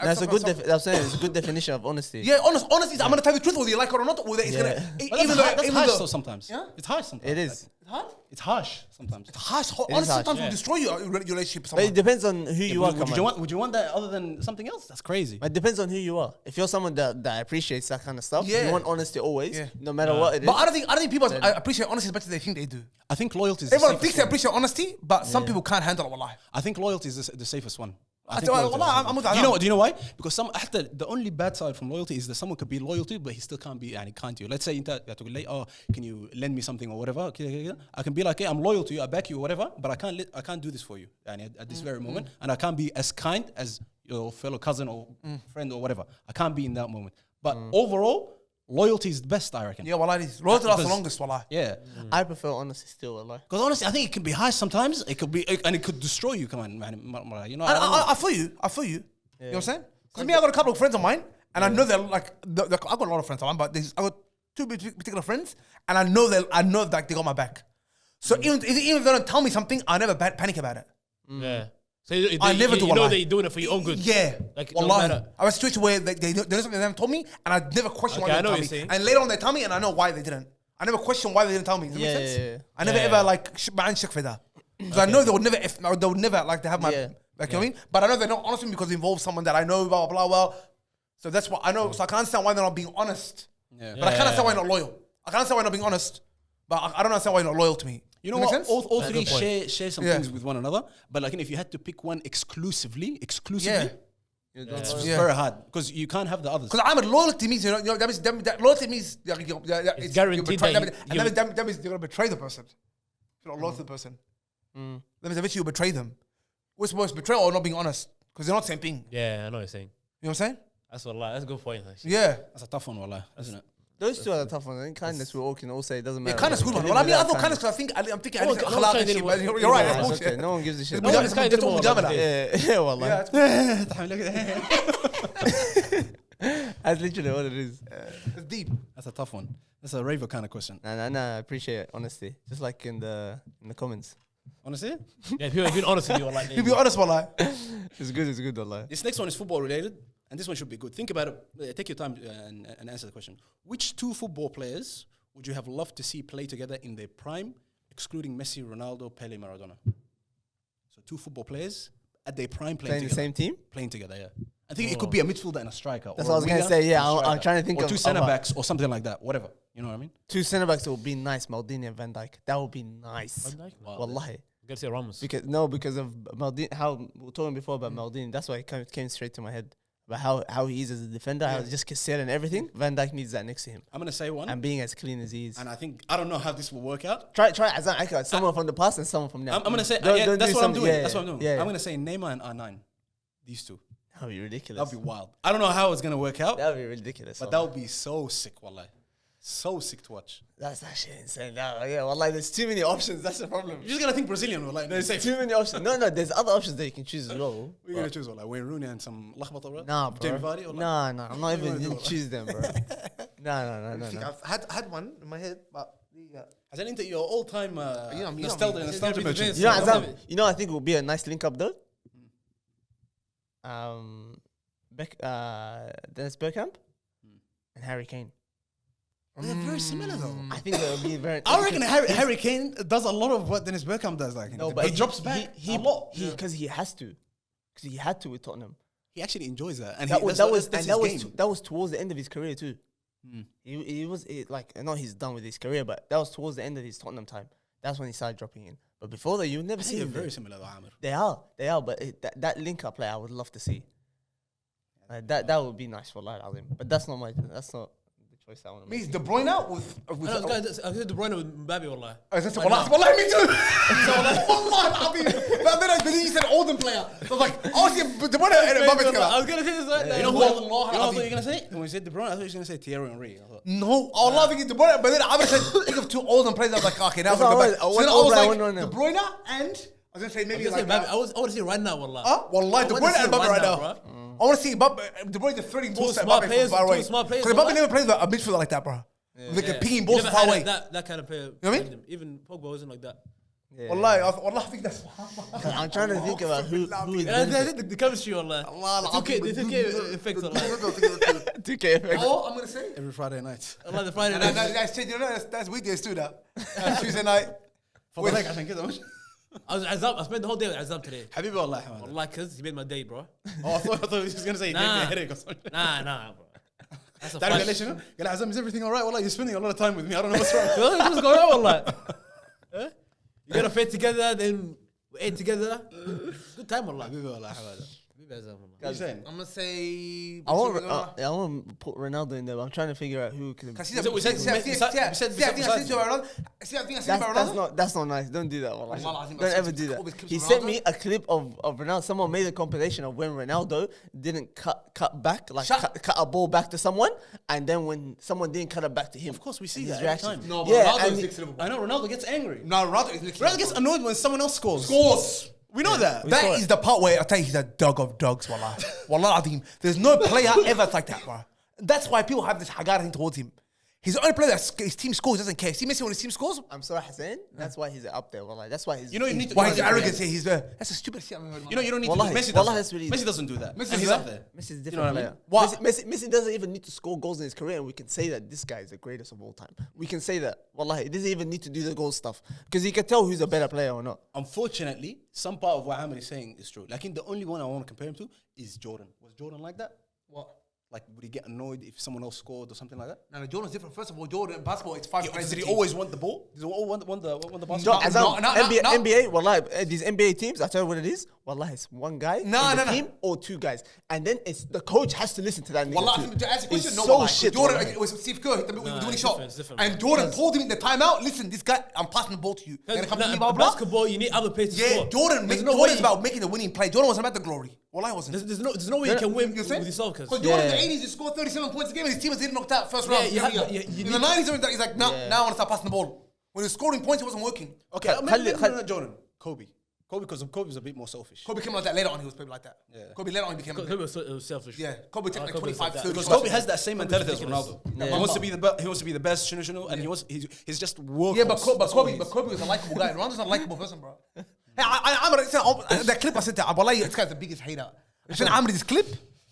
That's a good. I'm saying it's a good definition of honesty. Yeah, honest is I'm gonna tell you the truth whether you like it or not. Whether it's gonna But that's harsh though sometimes. Yeah? It's harsh sometimes. It is. It's harsh sometimes. harsh. Honest harsh, sometimes yeah. will destroy your relationship with But it someone. depends on who you are. Would you want that other than something else? That's crazy. It depends on who you are. If you're someone that appreciates that kind of stuff, Yeah. you want honesty always, Yeah. no matter what it is. But I don't think people appreciate honesty as much as they think they do. I think loyalty is the Everyone safest thinks they one. appreciate honesty, but some people can't handle it. Wallah. I think loyalty is the safest one. I I think tell you, loyalty wallah, is the I'm safest with one. Azam. Do you know why? Because the only bad side from loyalty is that someone could be loyal to you, but he still can't be kind to you. Let's say can you lend me something or whatever? Okay. I can be like, hey, I'm loyal to you, I back you or whatever, but I can't do this for you at this very moment, and I can't be as kind as your fellow cousin or friend or whatever. I can't be in that moment. But overall, loyalty is the best, I reckon. Yeah, wallah, it is. Loyalty lasts the Because- longest, wallah. Yeah. I prefer honesty still. Wallah. Because honestly, I think it can be harsh sometimes. It could be, and it could destroy you. Come on, man. You know, I And don't know. I feel you. You know what I'm saying? Because me, I got a couple of friends of mine, and I know they're like, I got a lot of friends of mine, but I got two particular friends, and I know that they got my back. So even if they don't tell me something, I never panic about it. Yeah. So I never do. You know wallah. that you're doing it for your own good. Yeah. Like, no Wallahi. matter- I was in a situation where they know something they haven't told me, and I never question Okay, why I they know didn't what tell me. you're saying. And later on, they tell me, and I know why they didn't. I never question why they didn't tell me. Does that make sense? Yeah. I never Yeah. ever like shak for that. So I know they would never like to have my Yeah. like you know what I mean. But I know they're not honest with me because it involves someone that I know. Blah blah blah. So that's what I know. So I can understand why they're not being honest. Yeah. But I can't understand why they're not loyal. I can understand why they're not being honest. But I don't understand why you're not loyal to me. You know Does that what? make sense? All That's a three good point. share some Yeah. things with one another. But like, if you had to pick one exclusively, Yeah. it's Yeah. very hard because you can't have the others. Because I'm a loyalty means that means that loyalty means it's guaranteed that that means you're gonna betray the person. If you're not loyal to the person, that means eventually you betray them. What's worse, betrayal or not being honest? Because they're not the same thing. Yeah, I know what you're saying. You know what I'm saying? That's a good point. Actually. Yeah. That's a tough one, wallah, isn't it? Those two are the tough ones. I think kindness we all can all say it doesn't Yeah, matter. kindness is good one. Well, I mean, I thought kindness because I'm thinking No one- no one's halal trying and to shit, do but it. you're right. Yeah, That's it's okay. bullshit. No one gives a shit. It's No one's kind of mujamala. doing Yeah, wallah. Yeah, That's literally what it is. it's deep. That's a tough one. That's a raver kind of question. Nah, I appreciate it, honesty. Just like in the comments. Honestly, Yeah, people have been honest with you. Like, To be honest, wallah. It's good, wallah. this next one is football related, and this one should be good. Think about it. Take your time and answer the question. Which two football players would you have loved to see play together in their prime, excluding Messi, Ronaldo, Pele, Maradona? So two football players at their prime Playing the together. same team? Playing together, yeah. I think it could be a midfielder and a striker. That's or what I was a gonna winger say, yeah, and a I'm striker. trying to think or of- two of centre a- backs or something like that. Whatever. You know what I mean? Two centre backs would be nice, Maldini and Van Dijk. That would be nice. Van Dijk? Wow. Wallahi. You gotta say Ramos. Because of Maldini, how we were talking before about Maldini. That's why it came straight to my head. About how he is as a defender, how he just cassette and everything. Van Dijk needs that next to him. I'm gonna say one, And being as clean as he is. and I don't know how this will work out. Try Azan Aka, someone from the past and someone from now. I'm gonna say Don't that's do what I'm some- doing. yeah, That's what I'm doing. yeah. I'm gonna say Neymar and R9. These two. That'd be ridiculous. That'd be wild. I don't know how it's gonna work out, That'd be ridiculous. but that would be so sick, wallah. So sick to watch. That's actually insane. Yeah, wallahi, there's too many options. That's the problem. You're just gonna think Brazilian, like There's say too many options. No, there's other options that you can choose as well. we're gonna choose like Wayne Rooney and some Lakhbata, bro. Nah, bro. Jamie Vardy or like, Nah, I'm not even wanna do gonna it? choose them, bro. No. I've had one in my head, but As an into your all-time you know me. nostalgia It's nostalgia gonna be the merchant. best. You know, Azam- Azam, I think it would be a nice link up though. Dennis Bergkamp and Harry Kane. They're very similar though. I think that would be very. I reckon Harry Kane does a lot of what Dennis Bergkamp does. Like, No, he but drops back a lot. because he has to, because he had to with Tottenham. He actually enjoys that, and That was that's his game. that was towards the end of his career too. He was like, I know he's done with his career, but that was towards the end of his Tottenham time. That's when he started dropping in. But before that, you would never I see think they're him. very similar though, Aamir. They are, but that link up play, I would love to see. That would be nice for Al-Azim. But that's not the choice I want to make. Means De Bruyne with I said De Bruyne with Mbappe, wallah. Wallahi, me too. But then you said Oldham player. So I was like, obviously, De Bruyne and Mbappe together. I was gonna say this right now. You know what you were going to say? When you said De Bruyne, I thought you were going to say Thierry Henry. No, I was laughing at De Bruyne, but then I said, think of two Oldham players. I was like, okay, now we go back. So then I was like, De Bruyne and I was going to say maybe like Mbappe. I want to see right now, wallah. Huh? Wallahi, De Bruyne and Mbappe right now. I want to see Mbappe, De Bruyne defending balls to Mbappe from far away. Because Mbappe never plays a midfielder like that, bro. Like picking balls far away. That kind of player. You know what I mean? Even Pogba wasn't like that. Yeah. Wallahi, I think that's. I'm trying to think about who is the chemistry, wallah. The 2K effect, wallah. 2K effect. Oh, I'm going to say. Every Friday night. Allah, the Friday night. That's weekdays too, that. Tuesday night. For the عشان كذا. I spent the whole day with Azam today. حبيبي والله. Wallah, cuz he made my day, bro. Oh, I thought he was just going to say he gave me a headache or something. Nah, bro. That's a تعرف ليش شنو؟ قال عزام, is everything alright? Wallah, you're spending a lot of time with me. I don't know what's wrong. What's going on, wallah? You gotta fit together, then we ate together. Good time, wallah. حبيبي والله حماده. حبيبي Azam, wallah. What are you saying? I'm going to say. I want to put Ronaldo in there, but I'm trying to figure out who can. That's not nice. Don't do that. Wallah. Don't ever do that. He sent me a clip of Ronaldo. Someone made a compilation of when Ronaldo didn't cut back, like cut a ball back to someone, and then when someone didn't cut it back to him. Of course, we see his that every reaction. time. No, but Ronaldo is next level. I know Ronaldo gets angry. No, Ronaldo gets annoyed when someone else scores. Scores. We know that. That is the part where I tell you he's a dog of dogs, wallah. Wallah Adim. There's no player ever like that, bro. That's why people have this Hagar thing towards him. He's the only player that his team scores, doesn't care. See Messi when his team scores? I'm sorry, Hassan. That's why he's up there. Wallah. That's why he's. You know, you need to. Why his arrogance here? That's a stupid shit. You know, you don't need Wallahi, to. Messi wallahi, doesn't. that's what he is. Messi doesn't do that. Messi And he's does up there. Messi's a You know different what I player. mean? What? Messi doesn't even need to score goals in his career, and we can say that this guy is the greatest of all time. We can say that. Wallahi, he doesn't even need to do the goal stuff because he can tell who's a better player or not. Unfortunately, some part of what Aamir is saying is true. Like, the only one I want to compare him to is Jordan. Was Jordan like that? What? Like, would he get annoyed if someone else scored or something like that? No, Jordan's different. First of all, Jordan in basketball, it's 5 players. Did he always want the ball? Did he always want the basketball? NBA, wallahi, these NBA teams, I tell you what it is. Wallahi, it's one guy in the team or two guys. And then it's the coach has to listen to that nigga Wallah, too. to answer the question, It's no, so wallahi. shit. Jordan, wallahi. it was Steve Kerr doing a shot. it's different. And Jordan told him in the timeout, listen, this guy, I'm passing the ball to you. You're gonna come to me, blah, blah. Basketball, you need other players to Yeah, score. Jordan's about making the winning play. Jordan wasn't about the glory. Wallahi wasn't. There's no way you can win with yourself. Because Jordan in the 80s, he scored 37 points a game and his team was getting knocked out first round. you in the 90s, he's like, now I want to start passing the ball. When he was scoring points, it wasn't working. Okay, maybe not Jordan. Kobe, because Kobe was a bit more selfish. Kobe came like that later on. He was probably like that. Yeah. Kobe later on became. Kobe was selfish. Yeah, Kobe took like Kobe 25, said that. 30 Because shots. Kobe has that same mentality as Ronaldo. Yeah. He wants to be the best, and he's just work. Yeah, but Kobe was a likable guy. Ronaldo's not a likable person, bro. Hey, that clip I sent to Wallahi, this guy's the biggest hater. I sent Aamir this clip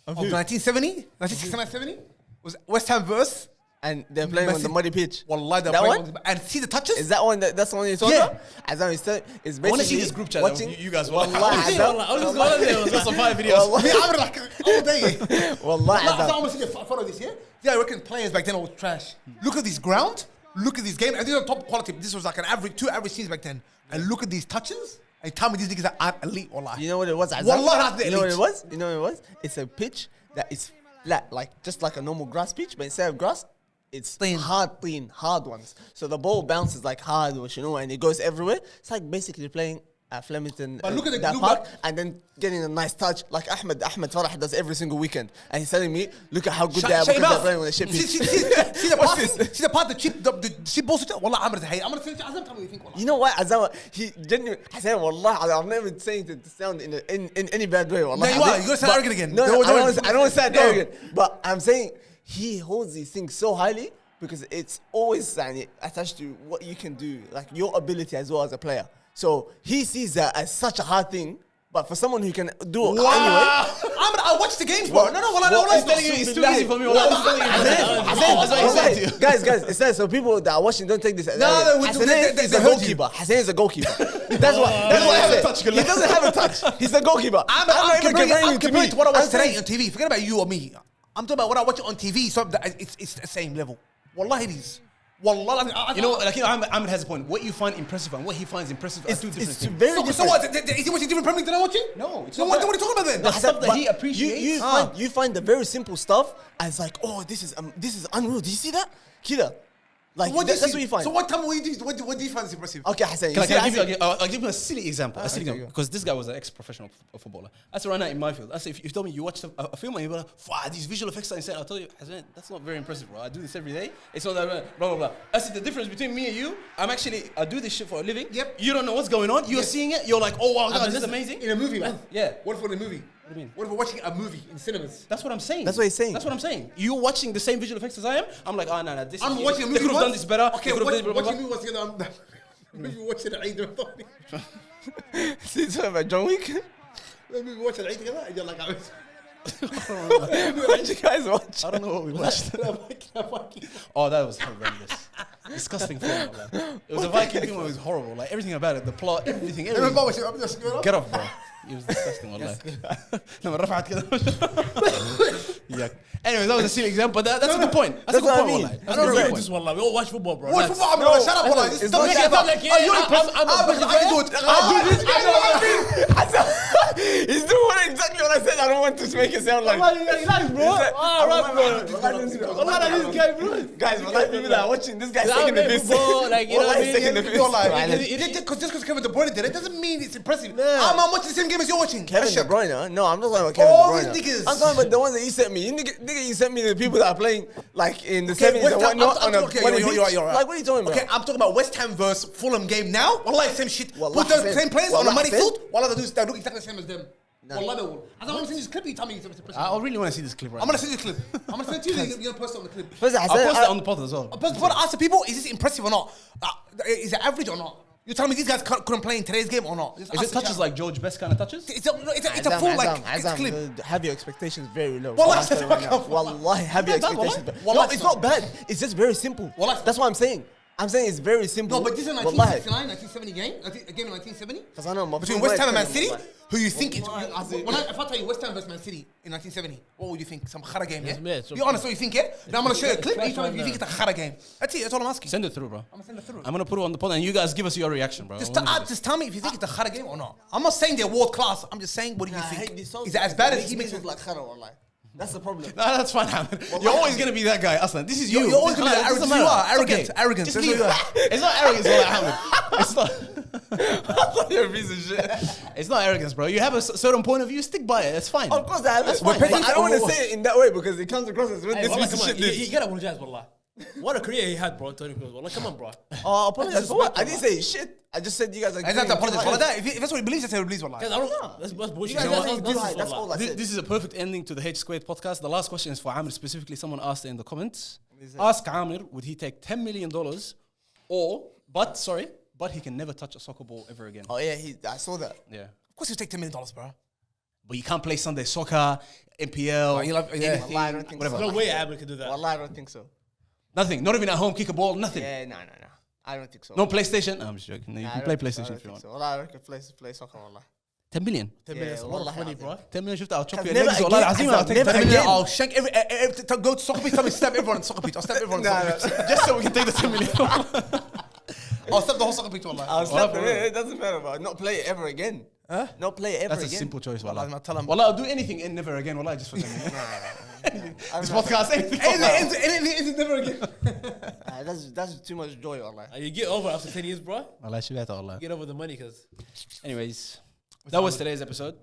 of 1969-70 was West Ham verse. And they're playing on the muddy pitch. Wallahi, they're That playing one? and see the touches? Is that one? That's the one you're talking about? As I'm saying, it's basically I want to see this group chat. watching. You guys Wallahi, watch. I was just going there. It was Some fire videos. Me, Aamir like all day. Wallahi, I want to see the photo of this, yeah? Yeah, I reckon players back then were trash. Look at this ground. Look at this game. And these are top quality. This was like two average teams back then. And look at these touches. And tell me these niggas are elite, wallahi. You know what it was? Azam? Wallah, that's the You know what elite. it was? You know what it was? It's a pitch that is flat, like just like a normal grass pitch, but instead of grass, it's thin, hard ones. So the ball bounces like hard, and it goes everywhere. It's like basically playing at Flemington, But look at the that blue park, back. and then getting a nice touch like Ahmed Farah does every single weekend. And he's telling me, look at how good they are because they're playing on the shit pitch. See the part, the cheap balls. Wallah, Aamir the hate. I'm going to say, Azam, tell me what you think, wallah. You know what, Azam? He genuinely, Hassan, wallah, I'm never saying it to sound in any bad way. Wallah. No, you are. You're going to sound arrogant again. No, No, I don't want to sound no. arrogant. But I'm saying he holds these things so highly because it's always attached to what you can do, like your ability as well as a player. So he sees that as such a hard thing. But for someone who can do it anyway, I watch the games, bro. No. He's telling you it's too easy for me. That's what he said to you. Guys, it says so people that are watching don't take this. Hassan is a goalkeeper. Hassan is a goalkeeper. That's what I said. He doesn't have a touch. He's the goalkeeper. I'm comparing to to what I watch today on TV. Forget about you or me. I'm talking about what I watch on TV. So it's the same level. Wallah, it is. Wallah, You know, like, Aamir has a point. What you find impressive and what he finds impressive are two different It's things. very So different. what? Is he watching different Premier League than I'm watching? No, it's So not what that. are you talking about then? The stuff that But he appreciates. You find the very simple stuff as like, oh, this is unreal. Did you see that? Kida. Like, What do you that's see? what you find. So what time what do you find is impressive? Okay, Hassan. I'll give you a silly example. Because this guy was an ex-professional footballer. I said right now in my field. I said if you told me you watched a film and you're like, wow, these visual effects are insane. I'll tell you, Hassan, that's not very impressive, bro. I do this every day. It's not that blah blah blah. I said the difference between me and you. I do this shit for a living. Yep. You don't know what's going on. You're seeing it. You're like, oh wow, God, this is amazing. In a movie, man. Yeah. What if we're in a movie? What do you mean? What if we're watching a movie in cinemas? That's what I'm saying. That's what he's saying. That's what I'm saying. You're watching the same visual effects as I am. I'm like, oh no, this I'm is watching a movie. They could have done this better. Okay, They could have done this watching a better. movie once together. Maybe watching an Eid al-Fitr. See, talking about John Wick? Maybe we watch an Eid together and you're like, What you guys watch? I don't know what we watched. Oh, that was horrendous. Disgusting film. Man. It was a Viking film. It was horrible. Like everything about it, the plot, everything. Remember watching I'm just going Get off, bro. It was disgusting. والله. لما رفعت كده. Yuck. Anyways, that was a silly example, but that's a good point. That's a good what I point. mean. والله. I That's a don't good regret point. this one, like, we all watch football, bro. Watch That's- football, bro. Shut up, bro. it's Don't not get about- about you're impressed. I'm I do it. He's doing exactly what I said. I don't want to make it sound like. Relax, bro. Guys, wallahi, people that are watching, this guy's taking the piss. Football, like, you know what I Wallahi, he's taking the mean? piss. Just because Kevin De Bruyne did it doesn't mean it's impressive. I'm watching the same game as you're watching. Kevin That's De shit. Bruyne, huh? No, I'm not talking about Kevin All De Bruyne. these niggas. I'm talking about the ones that you sent me. You sent me the people that are playing like in the Okay, 70s West and Ham- whatnot I'm on a okay, when you're right. Like, what are you talking about? Okay, I'm talking about West Ham versus Fulham game now. Wallah, same shit. Wallah, Put the same. same players on a Wallah, muddy same. field. Wallah, they look exactly the same as them. No. Wallah, they will. As I'm seeing this clip, you tell me it's impressive. I really want to see this clip right I'm now. gonna send you the clip. I'm gonna send it to you. You're gonna post it on the clip. First, I'll post it on the pod as well. But ask the people: is this impressive or not? Is it average or not? You tell me these guys couldn't play in today's game or not? Is it touches like George Best kind of touches? It's a full like it's a clip. Have your expectations very low. Wallah, I'm telling you right now. Wallahi, have your It's not bad, expectations. wallah. No, Wallah, it's it's not bad. It's just very simple. Wallah, That's what I'm saying. I'm saying it's very simple. No, but this is a Wallahi. 1969, 1970 game. A game in 1970. Because I know my Between friend West Ham and Man West City, Ham, who you think it's... Wallahi, If I tell you West Ham versus Man City in 1970, what would you think? Some khara game, yeah? Yeah, so- Be honest, what you think, yeah? Now I'm going to show you a clip, and you tell me if you think it's a khara game. That's it, that's all I'm asking. Send it through, bro. I'm going to send it through. I'm gonna put it on the pod and you guys give us your reaction, bro. Just tell me if you think it's a khara game or not. I'm not saying they're world class. I'm just saying, what do you think? Is it as bad as he makes it? like khara, wallahi. That's the problem. No, that's fine, Aamir. You're always gonna be that guy, Aslan. This is you. You're always going to be It doesn't arrogant. matter. You are It's arrogant. okay. Arrogant. Just That's leave what it. you are. It's not arrogance, Aamir. It's not. You're a piece of shit. It's not arrogance, bro. You have a certain point of view. Stick by it. That's fine. Of course I have it. fine. But I don't want to say it in that way because it comes across as when this Wallah, piece of come on, shit you did. gotta apologize, wallah. What a career he had, bro. Tony Kroos. Wallah, come on, bro. Oh, apologize for what? I didn't say shit. I just said you guys are. I don't apologize for that. If that's what he believes, that's what he believes, wallah. Guys, I don't. That's bullshit. You guys No, are saying that's too high. nonsense, That's wallah. all I said. This is a perfect ending to the H Squared podcast. The last question is for Aamir specifically. Someone asked it in the comments. Ask Aamir, would he take $10 million but he can never touch a soccer ball ever again. Oh yeah, I saw that. Yeah. Of course, you take $10 million, bro. But you can't play Sunday soccer, NPL, you love- yeah. anything, Wallahi, I don't think whatever. so. No way Aamir can do that. Wallahi, I don't think so. Nothing. Not even at home, kick a ball, nothing. Yeah, no. I don't think so. No PlayStation. No, I'm just joking. No, you Nah, can I play don't- I PlayStation don't if you think want. so. Wallahi, I don't play soccer. Wallahi. 10 million. 10 minutes, a lot of wallahi, money, I bro. 10 million, I'll chop your Never legs. again. Wallahi, Azim, I'll take Never 10 million. again. I'll shank go to soccer pitch. Tell me stab everyone in soccer pitch. I'll stab everyone in soccer pitch. Just so we can take the 10 million. I'll stab the whole soccer pitch, wallah. I'll slap them. It doesn't matter, bro. Not play it ever again. Huh? Not play it ever That's again. a simple choice, Wallah, Wallah. tell him. Wallah, I'll do anything and never again. Wallah, just for 10 million. This podcast, anything. Anything never again. That's too much joy, wallahi. And you get over after 10 years, bro. Wallah, shibata, Wallah. Get over the money, cause. Anyways, that was today's episode.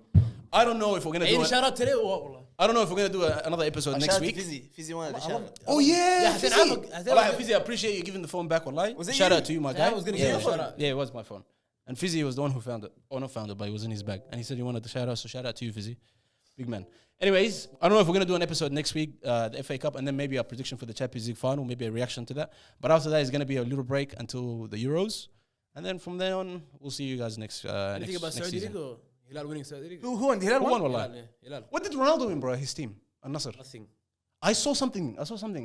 I don't know if we're gonna do Any it. shout out today or what, wallah? I don't know if we're gonna do another episode next week. Fizzy wanted to shout out. Oh yeah, I said, Fizzy. I said, Wallah, Fizzy, I appreciate you giving the phone back. Wallahi, Was it shout you? out to you, my Yeah, guy. I was gonna give you a shout out. Yeah, it was my phone. And Fizzy was the one who found it. Or not found it, but it was in his bag. And he said he wanted the shout out, so shout out to you, Fizzy. Big man. Anyways, I don't know if we're going to do an episode next week, the FA Cup, and then maybe a prediction for the Champions League final, maybe a reaction to that. But after that, it's going to be a little break until the Euros. And then from there on, we'll see you guys next Anything about next Saudi season. League or Hilal winning Saudi League? Who won? Hilal Who won? won, Wallah? Hilal, yeah, Hilal. What did Ronaldo win, bro? His team, Al-Nasr. Nothing. I saw something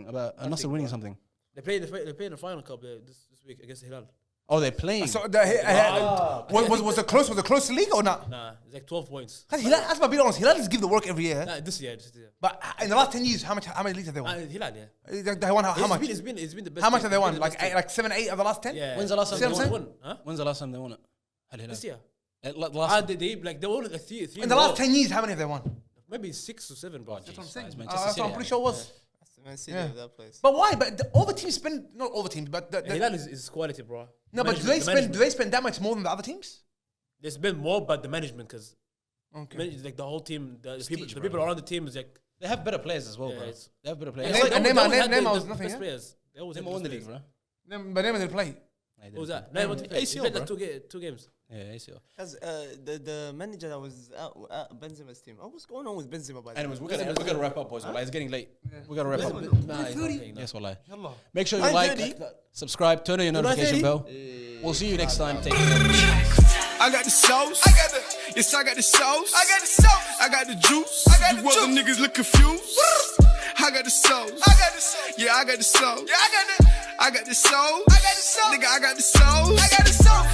about Al-Nasr winning bro. something. They played the final cup this week against Hilal. Oh, they're playing. So was the close league or not? Nah, it's like 12 points. Hilal, that's my be honest. Hilal just give the work every year. Nah, this year. But in the last 10 years, how many leagues have they won? Hilal, yeah. They won how much? It's been the best. How much have they won? It's been the best Like 7, 8 of the last 10? Yeah. When's the last time See what I'm they saying? won? Huh? When's the last time they won it? Al-Hilal. This year. Last They won like three. In the last 10 years, how many have they won? Maybe 6 or 7, bro. That's what I'm saying. That's Manchester what City. I'm pretty sure it was. Man City Yeah. of that place. But why? But all the teams spend, not all the teams, but Hilal is quality, bro. no, but do they spend that much more than the other teams? They spend more, but the management, because Okay. like the whole team, the Prestige, people around the team is like. They have better players as well, Yeah, bro. it's- They have better And players. Neymar was nothing, best yeah? players. They always They have won the best league, players. bro. But they didn't play. What was that? No, he ACL, played bro. like two games. Yeah, ACL. Because the manager that was at Benzema's team. Oh, what's going on with Benzema? By the Anyways, way? we're gonna wrap up, boys. Wallah, it's getting late. We're gonna wrap up. Nah, he's not playing, nah. Yes, wallah. Yallah. Make sure you 9:30. like, subscribe, turn on your notification 9:30. bell. We'll see you next time. Take care. I got the sauce. I got the sauce. I got the sauce. I got the juice. I got you other niggas look confused. I got the sauce. Yeah, I got the sauce. I got the sauce. Nigga, I got the sauce.